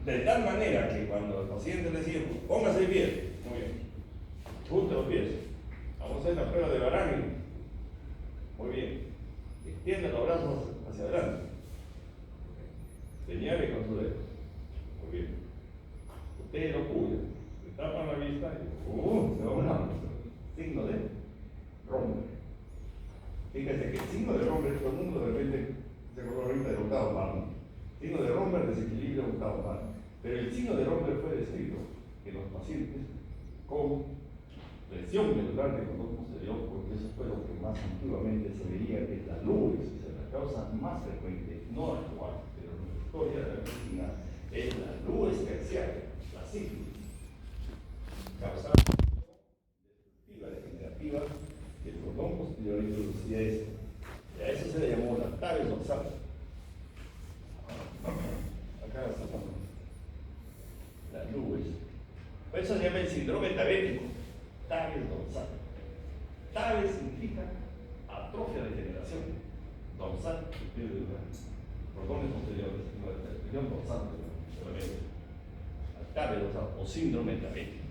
De tal manera que cuando el paciente le dice, póngase de pie, muy bien, junte los pies, vamos a hacer la prueba de Barani, muy bien, extienda los brazos hacia adelante, señale con su dedo, muy bien, usted lo cuida, le tapan la vista y se va volando, signo de romper. Fíjese que el signo de romper, todo el mundo de repente se acuerda ahorita del octavo palmo. Signo de romper, desequilibrio, octavo palmo. Pero el signo de romper fue descrito en los pacientes con lesión medular de cordón posterior, porque eso fue lo que más antiguamente se veía, que es la luis, o sea, la causa más frecuente, no actual, pero en la historia de la medicina, es la luis terciaria, la sífilis, causante degenerativa del cordón posterior y producía esto. Y a eso se le llamó la tabes dorsal. Acá está las nubes. Por eso se llama el síndrome tabético, tabes dorsal. Tabes significa atrofia de generación. Dorsal, cordones posteriores, la región dorsal de la mente. Tabes dorsal o síndrome tabético.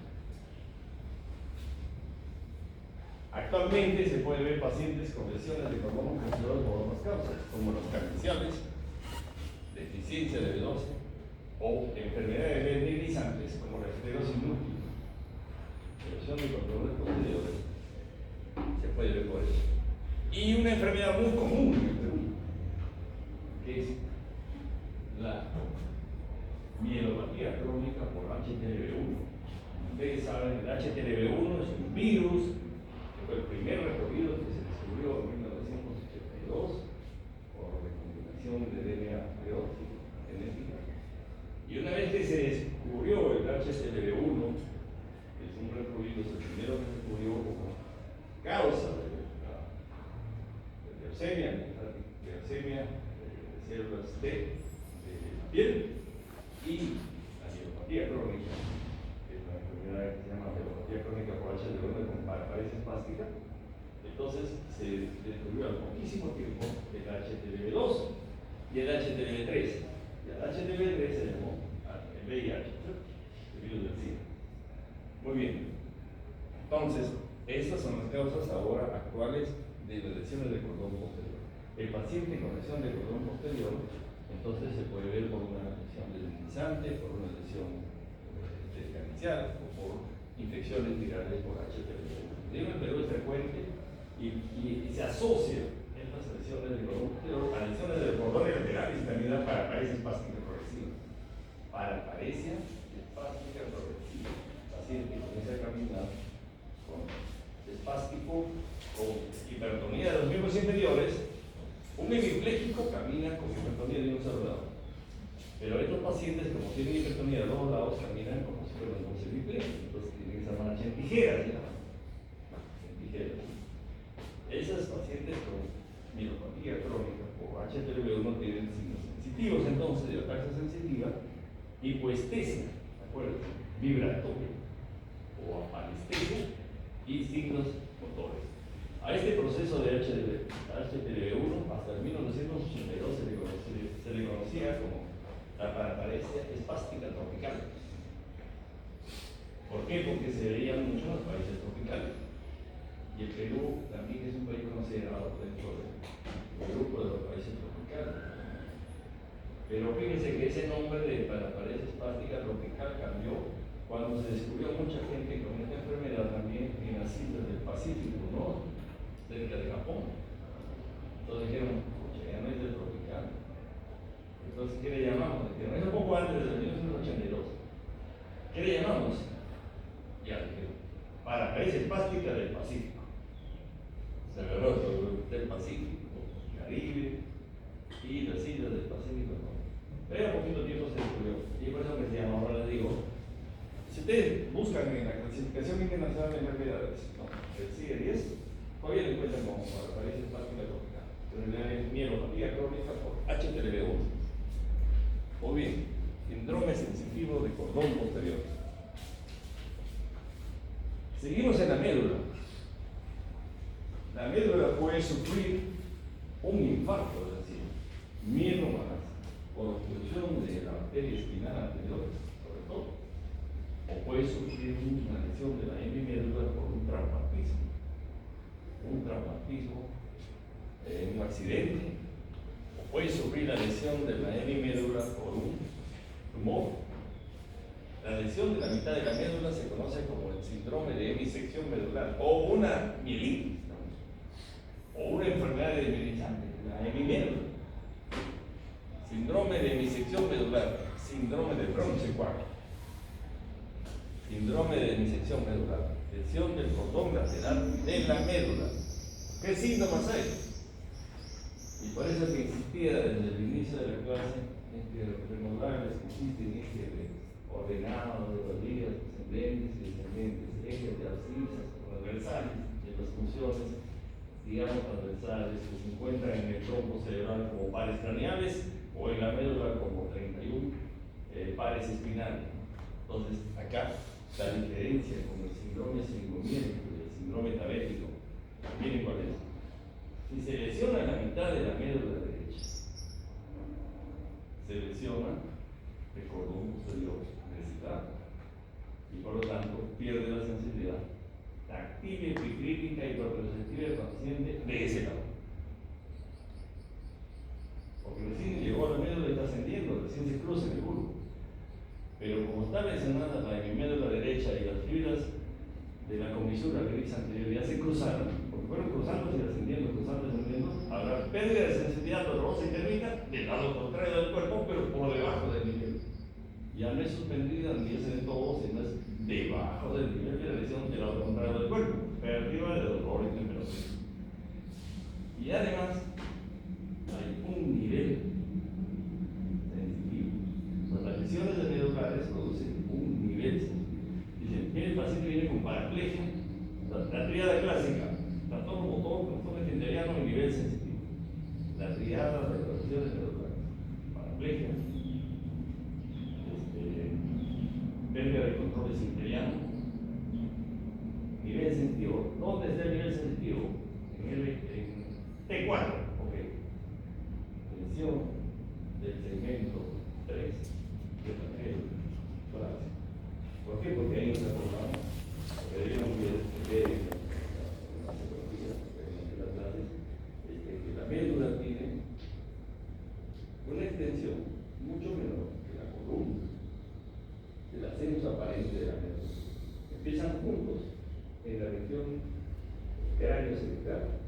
Actualmente se puede ver pacientes con lesiones de cordón posterior por otras causas, como los carenciales, deficiencia de B12 o enfermedades debilizantes como la esclerosis múltiple. Lesión de controles posteriores se puede ver por eso. Y una enfermedad muy común en el Perú, que es la mielopatía crónica por HTLV1. Ustedes saben, el HTLV1 es un virus que fue el primer retrovirus que se descubrió en 1982 por recombinación de DNA peróxido. leucemia, células T de la piel y la neuropatía crónica, que es una enfermedad que se llama neuropatía crónica por HTV con parálisis espástica. Entonces se descubrió al poquísimo tiempo el HTLV2 y el HTLV3. Y el HTLV3 se llamó el VIH, el virus del SIDA. Muy bien. Entonces, estas son las causas ahora actuales de las lesiones del cordón posterior. El paciente con lesión del cordón posterior, entonces se puede ver por una lesión deslizante, por una lesión descanicial o por infecciones virales por HTLV. En el Perú es frecuente y se asocia estas lesiones del cordón posterior a lesiones del cordón lateral y también da paraparesia espástica progresiva. Paraparesia espástica progresiva. Paciente que comienza a caminar con espástico, con hipertonía de los miembros inferiores. Un hemipléjico camina con hipertonía de un solo lado. Pero estos pacientes, como tienen hipertonía de los dos lados, caminan como si fueran dos hemipléjicos. Entonces tienen esa marcha en tijeras, ¿ya? En tijeras. Esas pacientes con neuropatía crónica o HTLV1 tienen signos sensitivos, entonces, de ataxia sensitiva, hipoestesia, ¿de acuerdo? Vibratoria o apalestesia y signos motores. A este proceso de HTLV1 hasta el 1982 se le conocía como la paraparesia espástica tropical. ¿Por qué? Porque se veían mucho en los países tropicales. Y el Perú también es un país considerado dentro del grupo de los países tropicales. Pero fíjense que ese nombre de paraparesia espástica tropical cambió cuando se descubrió mucha gente con esta enfermedad también en las islas del Pacífico, ¿no? Cerca de Japón. Entonces dijeron, ya no es del tropical. Entonces, ¿qué le llamamos? Dijeron, es un poco antes del 1982. ¿Qué le llamamos? Ya dijeron, paraparesia espástica del Pacífico. Se agarró del Pacífico, Caribe y las islas del Pacífico. Pero a poquito tiempo se descubrió. Y por eso que se llama, ahora les digo, si ustedes buscan en la clasificación internacional de enfermedades, ¿no? El CIE-10, todavía lo encuentran como paraparesia espástica tropical. Pero en la mielopatía crónica por HTLV1. O bien, síndrome sensitivo de cordón posterior. Seguimos en la médula. La médula puede sufrir un infarto, es decir, miómas por obstrucción de la arteria espinal anterior, sobre todo, o puede sufrir una lesión de la hemimédula por un traumatismo, un accidente, o puede sufrir la lesión de la hemimédula por un tumor. La lesión de la mitad de la médula se conoce como el síndrome de hemisección medular o una mielitis, ¿no? O una enfermedad debilitante, la hemimédula. Síndrome de hemisección medular, síndrome de Bronze-Quart, síndrome de hemisección medular, lesión del cordón lateral de la médula. ¿Qué síntomas hay? Y por eso es que insistía desde el inicio de la clase en que recordarles que existen ejes de ordenados, de rodillas, descendentes y descendentes, ejes de abscisas transversales de las funciones, digamos, transversales que se encuentran en el tronco cerebral como pares craneales o en la médula como 31 pares espinales. Entonces, acá la diferencia con el síndrome singomiélico y el síndrome tabético, miren cuál es. Si se lesiona la mitad de la médula derecha, se lesiona el cordón posterior necesitado y por lo tanto pierde la sensibilidad táctil, epicrítica y proprioceptiva del paciente de ese lado. Porque recién llegó a la médula y está ascendiendo, recién se cruza en el bulbo. Pero como está lesionada la hemimédula derecha y las fibras de la comisura que dice anterior ya se cruzaron, porque fueron cruzando y ascendiendo, habrá pérdida de sensibilidad dolorosa y térmica del lado contrario del cuerpo, pero por debajo del nivel. Ya no es suspendida ni es en todo, sino es debajo del nivel de la lesión del lado contrario del cuerpo, pérdida de dolor y temperatura. Y además, hay un nivel sensitivo. Las lesiones de medulares producen un nivel sensitivo. Dicen, el paciente viene con paraplegia, la triada clásica, trastorno motor, trastorno esfenteriano y nivel sensitivo. desviadas, retorsiones medulares, paraplegia, pérdida de control sensorial, nivel sensitivo. ¿Dónde está el nivel sensitivo? En T4, ok. Tensión del segmento 3 de la médula. ¿Por qué? Porque ahí nos acordamos, porque debemos ver en la psicología, en las clases, que la médula tiene una extensión mucho menor que la columna, el ascenso aparente de la médula. Empiezan juntos en la región cráneo cervical,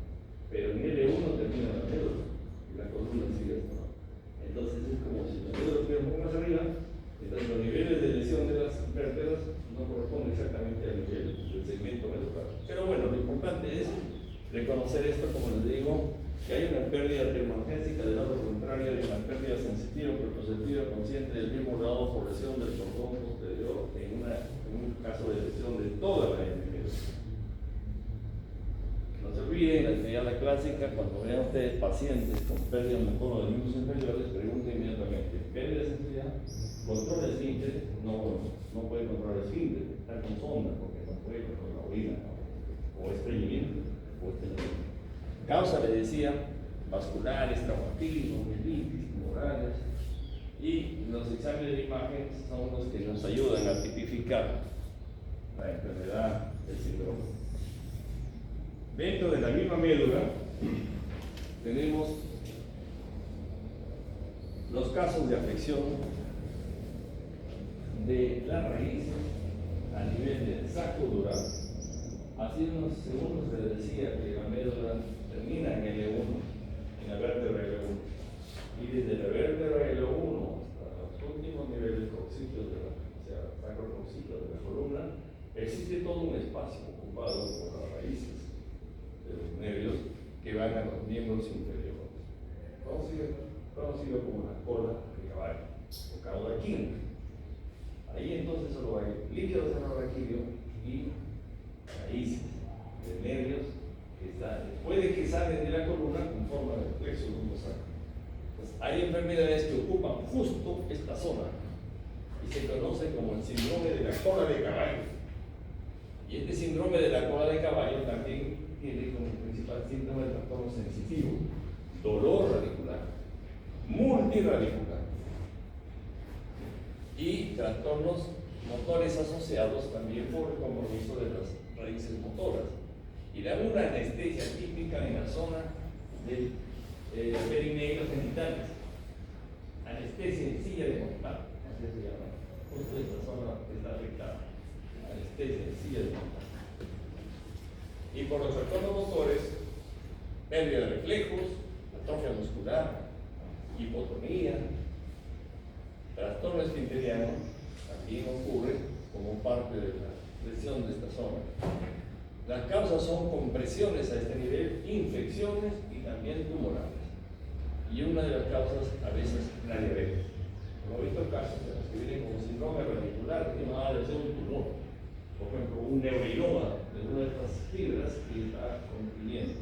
pero en L1 termina la médula y la columna sigue hasta abajo. Entonces es como si la médula estuviera un poco más arriba. Entonces los niveles de lesión de las vértebras no corresponden exactamente al nivel del segmento medular. Pero bueno, lo importante es reconocer esto, como les digo, que hay una pérdida termoangésica del lado contrario y una pérdida sensitiva propioceptiva consciente del mismo lado por lesión del cordón posterior en un caso de lesión de toda la médula. No se olviden, la actividad clásica, cuando vean ustedes pacientes con pérdida de cono de miembros inferiores, pregunten inmediatamente: pérdida de sensibilidad, control de esfínter, no puede controlar el esfínter, está con sonda porque no puede controlar la orina, o estreñimiento, o estreñimiento. Causa, le decía, vasculares, traumatismo, mielitis, tumorales, y los exámenes de imagen son los que nos ayudan a tipificar la enfermedad del síndrome. Dentro de la misma médula tenemos los casos de afección de la raíz a nivel del saco dural. Hace unos segundos se decía que la médula termina en L1, en la vértebra L1, y desde la vértebra L1 hasta los últimos niveles coxígeos sacrocoxígeos de la columna, existe todo un espacio ocupado por las raíces de los nervios que van a los miembros inferiores, conocido como la cola de caballo o caudaquín. Ahí entonces solo hay líquido cerebroraquídeo y raíces de nervios que puede que salen de la columna con forma de plexo lumbosacro. Pues hay enfermedades que ocupan justo esta zona y se conoce como el síndrome de la cola de caballo. Y este síndrome de la cola de caballo también tiene como principal síntoma el trastorno sensitivo, dolor radicular, multiradicular y trastornos motores asociados también por el compromiso de las raíces motoras. Y dan una anestesia típica en la zona del perineo genitales, anestesia en silla de montar, así se llama, justo esta zona que está afectada, anestesia en silla de montar. Y por los trastornos motores, pérdida de reflejos, atrofia muscular, hipotonía, trastorno esfinteriano, también ocurre como parte de la lesión de esta zona. Las causas son compresiones a este nivel, infecciones y también tumorales. Y una de las causas a veces la diabetes. Como he visto casos en los que vienen con síndrome radicular que no ha de ser un tumor. Por ejemplo, un neurinoma de una de estas fibras que está comprimiendo.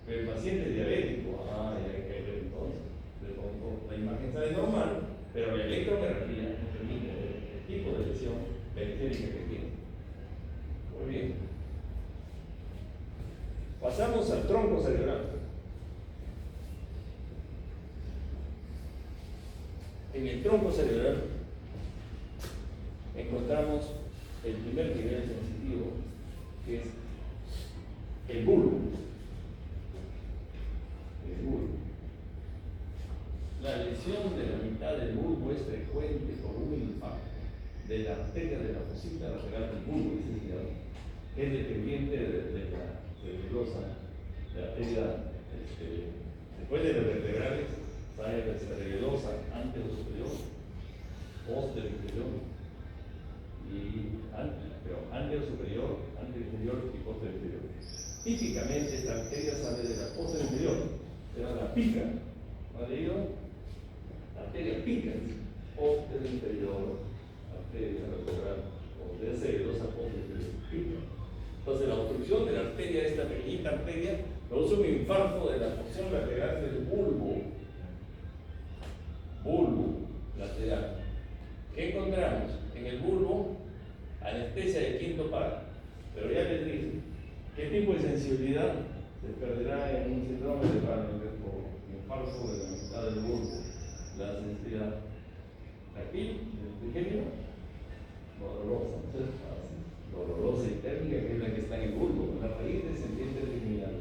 Pero el paciente es diabético, hay que ver entonces. De pronto la imagen sale normal, pero la electromiografía no permite ver el tipo de lesión periférica que tiene. Muy bien. Pasamos al tronco cerebral. En el tronco cerebral encontramos el primer nivel sensitivo, que es el bulbo. El bulbo. La lesión de la mitad del bulbo es frecuente por un infarto de la arteria de la fosita lateral del bulbo, que es dependiente de la cerebelosa, de la arteria, después de las vertebrales, sale la cerebelosa anterosuperior, posterior pero anterosuperior, anterior y posterior. Típicamente esta arteria sale de la posterior, pero la pica, ¿no ha leído? La arteria pica, posterior, arteria lateral, arteria cerebelosa posterior, pica. Entonces la obstrucción de la arteria, esta pequeñita arteria, produce un infarto de la porción lateral del bulbo bulbo lateral. ¿Qué encontramos? En el bulbo, anestesia de quinto par. Pero ya les dije, ¿qué tipo de sensibilidad se perderá en un síndrome de Barber por infarto de la mitad del bulbo? La sensibilidad táctil del trigémino, dolorosa, dolorosa y térmica, que es la que está en el bulbo, la raíz descendiente terminal.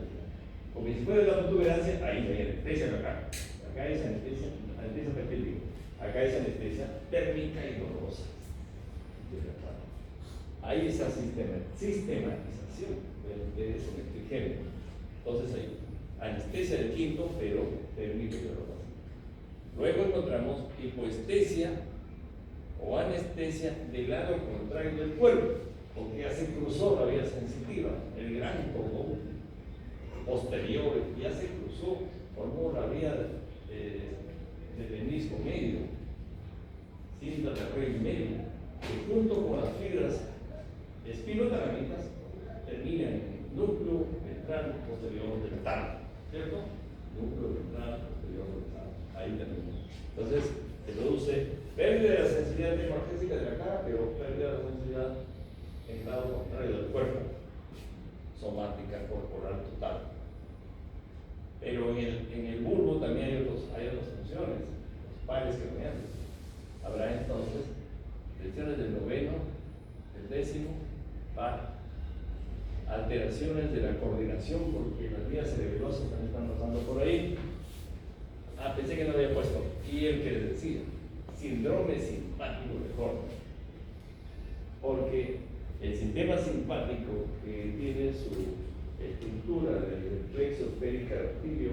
Porque si fuera la protuberancia, ahí hay anestesia acá. Acá es anestesia periférica. Acá es anestesia térmica y dolorosa. Hay esa sistematización de eso en el trigémino. Entonces hay anestesia del quinto, pero térmica y dolorosa. Luego encontramos hipoestesia o anestesia del lado contrario del cuerpo, porque ya se cruzó la vía sensitiva, el gran cordón posterior ya se cruzó, formó la vía del menisco medio, cinta de red media, que junto con las fibras espinotalamitas terminan en el núcleo ventral posterior del tálamo, ¿cierto? Núcleo ventral posterior del tálamo, ahí termina. Entonces se produce pérdida de la sensibilidad hemorrágica de la cara, pero pérdida de la sensibilidad en el lado contrario del cuerpo, somática corporal total. Pero en el bulbo también hay otras funciones, los pares craneales. Habrá entonces lesiones del noveno, del décimo par, alteraciones de la coordinación, porque las vías cerebrosas también están pasando por ahí. Pensé que no había puesto. Y el que les decía, síndrome simpático de Horner. Porque el sistema simpático, que tiene su estructura del plexo pericarpio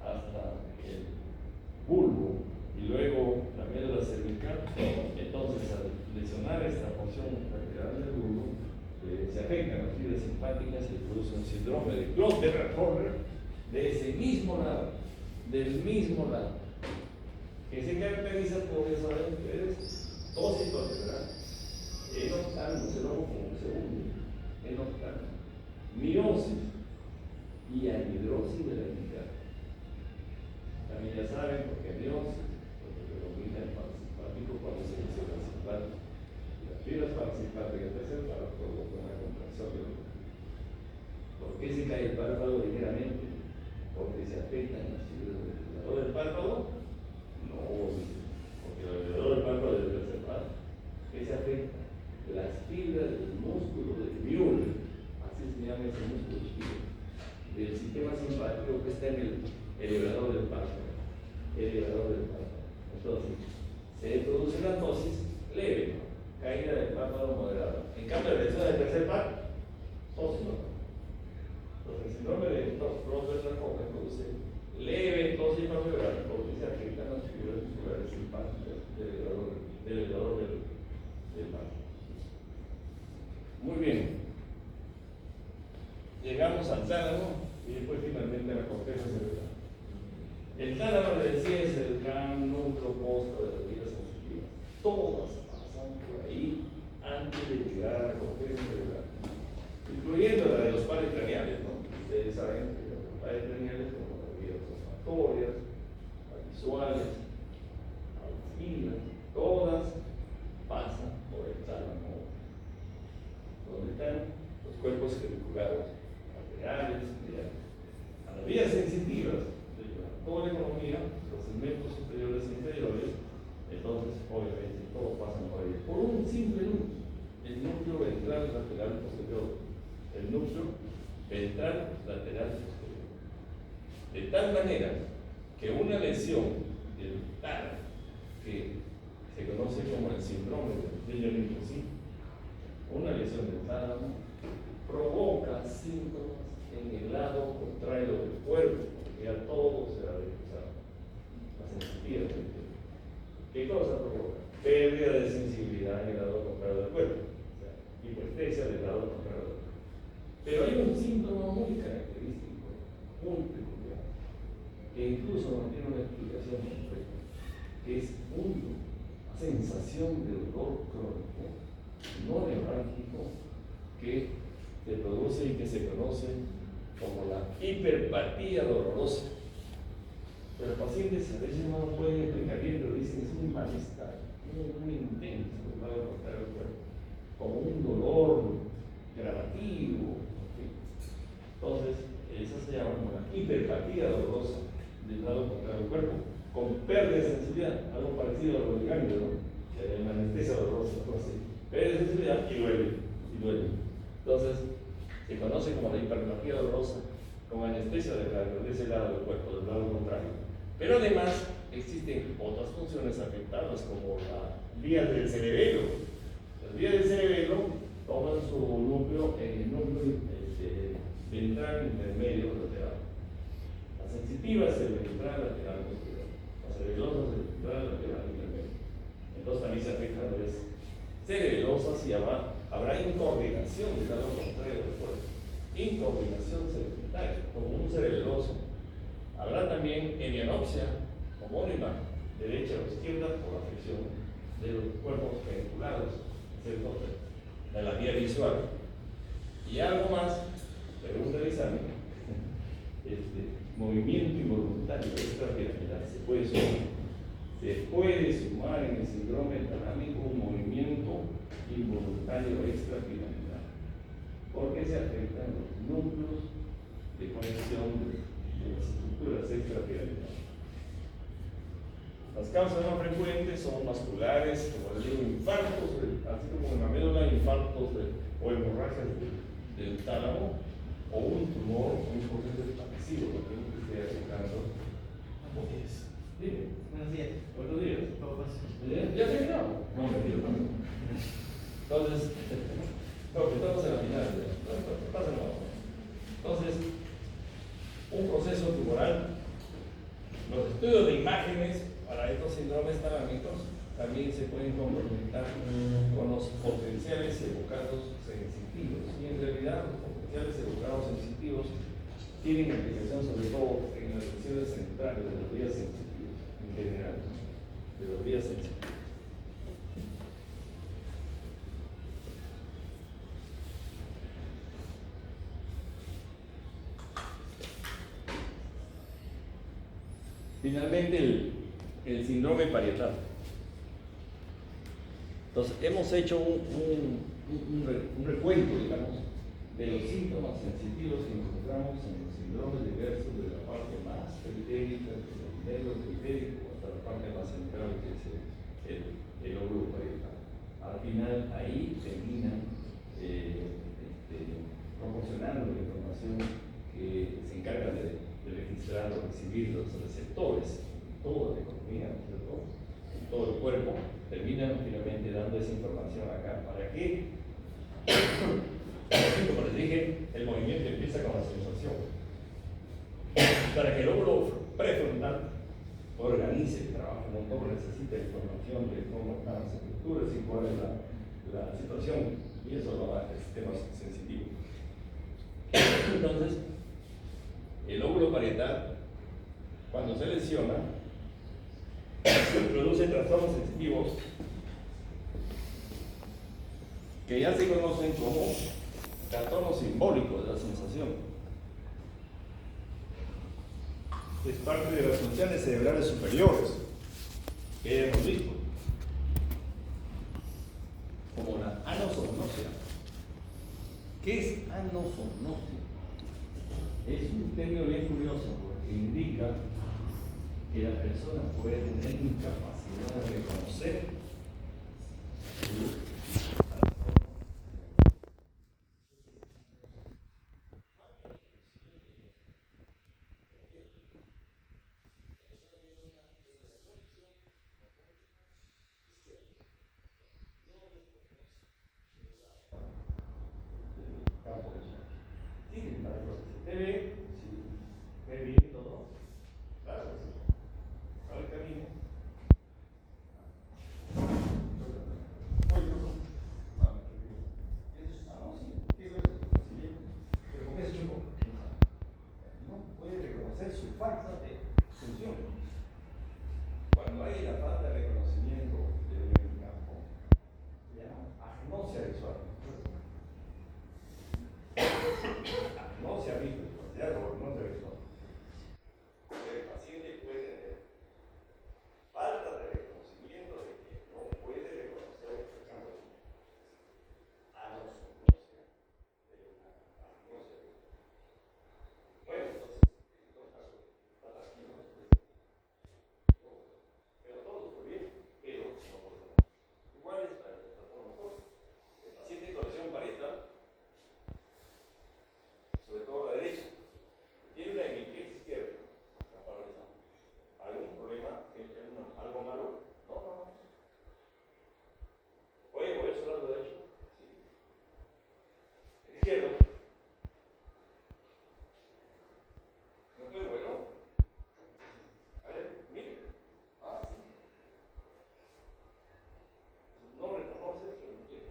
hasta el bulbo y luego la médula cervical, entonces al lesionar esta función lateral del bulbo, se afectan las fibras simpáticas y produce un síndrome de Claude-Horner de ese mismo lado, del mismo lado, que se caracteriza por esa tos intolerable, enoctano, se lo hago como un segundo, enoctano, miosis y anhidrosis de la mitad. También ya saben por qué miosis, porque predomina el parasimpático cuando se inicia el simpático. Las fibras parasimpáticas tercer párpado provocan una contracción del ojo. ¿Por qué se cae el párpado ligeramente? Porque se afectan las fibras del párpado. No, porque alrededor del párpado del tercer párpado. ¿Qué se afecta? Las fibras del músculo del Müller, así se llama ese músculo chiquito, del sistema simpático que está en el elevador del párpado. Entonces, se produce una tosis leve, caída del párpado moderada. En cambio, la lesión del tercer párpado, tosis no. Entonces, el síndrome de Claude-Horner produce leve tosis palpebral porque se afectan las fibras musculares simpáticas del elevador del párpado. Muy bien. Llegamos al tálamo y después finalmente a la corteza cerebral. El tálamo, les decía, es el gran núcleo opuesto de las vías sensitivas. Todas pasan por ahí antes de llegar a la corteza cerebral, incluyendo la de los pares craneales, ¿no? Ustedes saben que los pares craneales, como las vías olfatorias, las visuales, auditivas, todas pasan por el tálamo, donde están los cuerpos cerviculares, laterales, mediales. A las vías sensitivas de toda la economía, los segmentos superiores e inferiores, entonces obviamente todos pasan por ahí, por un simple núcleo, el núcleo ventral lateral posterior, el núcleo ventral lateral posterior. De tal manera que una lesión del tálamo, que se conoce como el síndrome de Denyer-Lincoln, una lesión del tálamo provoca síntomas en el lado contrario del cuerpo, porque ya todo se va a desplazar. La sensibilidad. ¿Qué cosa provoca? Pérdida de sensibilidad en el lado contrario del cuerpo, o sea, hipoestesia del lado contrario del cuerpo. Pero hay un síntoma muy característico, muy peculiar, que incluso no tiene una explicación completa, que es una sensación de dolor crónico, no neurálgico, que se produce y que se conoce como la hiperpatía dolorosa. Pero pacientes a veces no lo pueden explicar bien, pero dicen es un malestar muy intenso del lado contrario del cuerpo, como un dolor gravativo. ¿Sí? Entonces, esa se llama como la hiperfatiga dolorosa del lado contrario del cuerpo, con pérdida de sensibilidad, algo parecido a lo del ganglio, ¿no? La anestesia dolorosa, algo así. Pérdida de sensibilidad y duele. Entonces, se conoce como la hiperfatiga dolorosa, con anestesia de ese lado del cuerpo, del lado contrario. Pero además, existen otras funciones afectadas, como las vías del cerebelo. Las vías del cerebelo toman su núcleo en el núcleo ventral intermedio lateral. Las sensitivas el ventral lateral posterior, las cerebelosas el ventral lateral intermedio. Entonces también se afectan a veces cerebelosas y habrá incoordinación del lado contrario del cuerpo. Incoordinación cerebral, como un cerebeloso. Habrá también hemianopsia homónima, derecha o izquierda, por afección de los cuerpos peniculados, de la vía visual. Y algo más, pregunta el examen, movimiento involuntario extrapiramidal, se puede sumar en el síndrome talámico un movimiento involuntario extrapiramidal, porque se afectan los núcleos de conexión de las estructuras extrapiramidales. Las causas más frecuentes son vasculares, como les digo, infartos, así como en la médula, infartos o hemorragias del tálamo, o un tumor, un proceso expansivo, lo que esté afectando. Dime. Buenos días. Buenos días. ¿Cómo vas? ¿Ya terminamos? No, mentira. Entonces, estamos en la final. Entonces, un proceso tumoral, los estudios de imágenes para estos síndromes talámicos también se pueden complementar con los potenciales evocados sensitivos. Y en realidad, los potenciales evocados sensitivos tienen aplicación sobre todo en las lesiones centrales de las vías sensitivas, en general, de las vías sensitivas. Finalmente, el síndrome parietal. Entonces, hemos hecho un recuento, digamos, de los síntomas sensitivos que encontramos en los síndromes diversos, de la parte más periférica, desde el medio periférico hasta la parte más central, que es el lóbulo parietal. Al final, ahí terminan proporcionando la información que se encarga de registrar o recibir los receptores en toda la economía, ¿cierto? En todo el cuerpo, terminan finalmente dando esa información acá. ¿Para qué? Como les dije, el movimiento empieza con la sensación. Para que el lóbulo prefrontal organice el trabajo motor, necesita información de cómo están las estructuras y cuál es la situación, y eso lo da el sistema sensitivo. Entonces, el lóbulo parietal, cuando se lesiona, produce trastornos sensitivos que ya se conocen como trastornos simbólicos de la sensación. Es parte de las funciones cerebrales superiores que ya hemos visto, como la anosognosia. ¿Qué es anosognosia? Es un término bien curioso porque indica que la persona puede tener incapacidad de reconocer campo de choque. Sí, para que se te ve, si ve bien todo, claro que sí. Ahora el camino. Pero con ese choco no puede reconocer su falta de función. Cuando hay la falta de reconocimiento de un campo, se llama agnosia visual. Agnosia visual, ya no se visual. El paciente puede ¿No fue bueno? A ver, mire. Ah, sí. No reconoce que no quiere.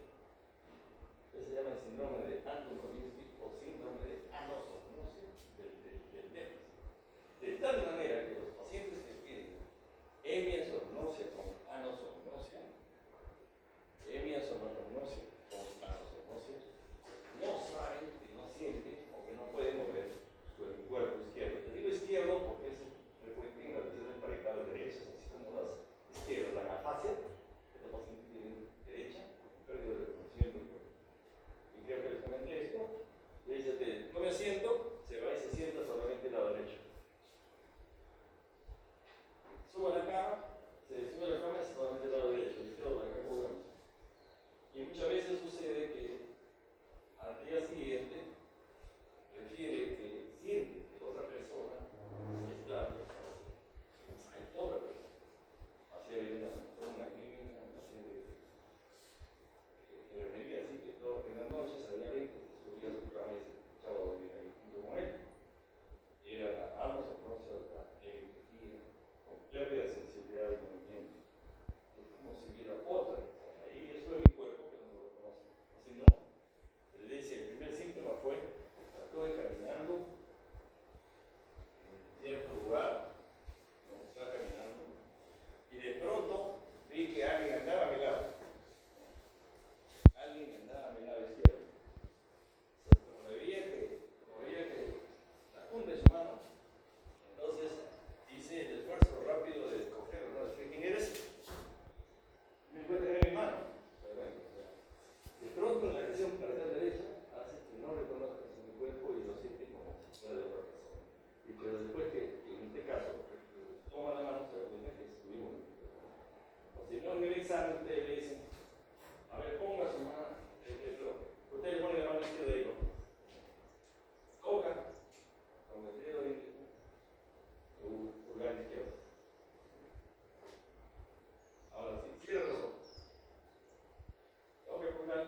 Eso se llama el síndrome de Anton-Kolinski o síndrome de anosognosia del déficit. De tal manera que los pacientes que tienen hemiasognosia con anosognosia, hemiasognosia con anosognosia, no saben que no sienten o que no pueden mover su cuerpo izquierdo. Te digo izquierdo porque es frecuente en las lesiones parietal derechas, así como las izquierdas, la afasia, que los pacientes tienen derecha, pérdida de reconocimiento del cuerpo. Y creo que les comenté esto, le dice, no me siento, se va y se sienta solamente el lado derecho. Sube a la cama, se sube a la cama, solamente el lado derecho, el izquierdo la cama jugamos. Y muchas veces sucede que al día siguiente refiere que siente que otra persona está hay otra persona. Así había una clínica, una paciente que refería así que en las noches había alguien que se subía a su cama y se escuchaba dormir ahí junto con él. Y era ambos aproximados a la electricidad, con pérdida de sensibilidad y movimiento. Es como si hubiera otra persona. Ahí eso es mi cuerpo que no lo reconoce. Así no. Le dice, el primer síntoma fue, estuve caminando en cierto lugar, donde estaba caminando, y de pronto vi que alguien andaba a mi lado. Alguien andaba a mi lado izquierdo. Como veía que la punta de su mano, entonces hice el esfuerzo rápido de cogerlo, ¿no? Decir, ¿quién eres? Me encuentro en mi mano. Pero bueno, de pronto la acción parcial derecha hace que no reconozcas en mi cuerpo y lo siente como si fuera de otra persona. Y pero después que, en este caso, toma la mano, se da cuenta que estuvimos en el cuerpo. O si no, en el examen ustedes le dicen, a ver, ponga su mano, usted le pone la mano izquierda y digo, coja con el dedo índice su pulgar izquierdo. Ahora sí, cierra los ojos. Toque pulgar.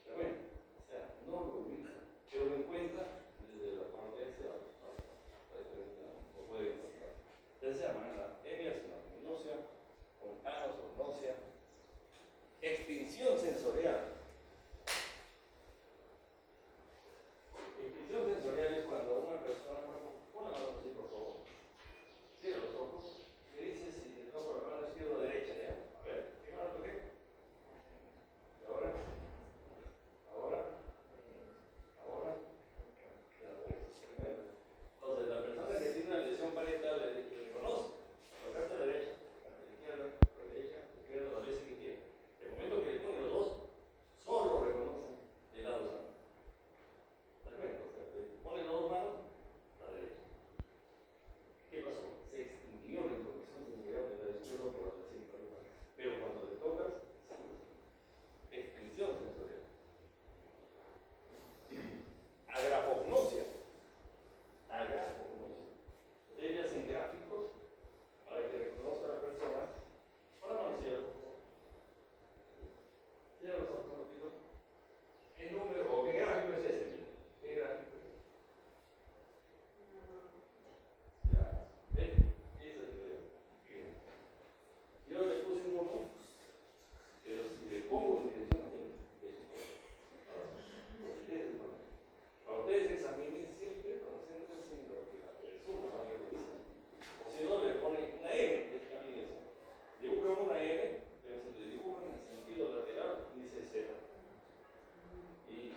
Pero bueno, o sea, no lo ubica, pero lo encuentra desde la parte hacia o puede encontrar. Ya sea manera hemiasognosia, con anosognosia, extinción sensorial. Extinción sensorial es cuando una persona, pon la mano así por favor, cierra los ojos, y dice si te toco la mano izquierda o derecha, ¿ya? A ver, ¿qué mano toqué? ¿Y ahora? ¿Ahora? ¿Ahora? Entonces, la persona que tiene una lesión parietal le reconoce, tocaste a la derecha, a la izquierda, las veces que quiera. El momento que le pone los dos, solo reconoce el lado sano. Perfecto, o sea, pone las dos manos a la derecha. ¿Qué pasó? Se extinguió la información sensorial de la izquierda por la cinta. Pero cuando le tocas, extinción sensorial. Agrafognosia. Ella hacen gráficos para que reconozca a la persona. Con la mano cierra, por favor. Cierra los ojos un poquito. ¿Qué número o qué gráfico es ese? ¿Qué gráfico es ese? Ya. ¿Ven? Ese es el video. Bien. Yo le puse un mono, pero si le pongo en dirección a mí, cuando ustedes examinen, siempre concéntrense en lo que la persona realiza. O si no, le ponen una M, examínense. Dibujan una M, pero se le dibujan en sentido lateral y dice Z. Y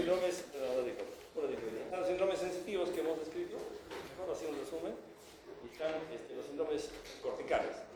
síndromes, están los síndromes sensitivos que hemos descrito, mejor así un resumen, y están los síndromes corticales.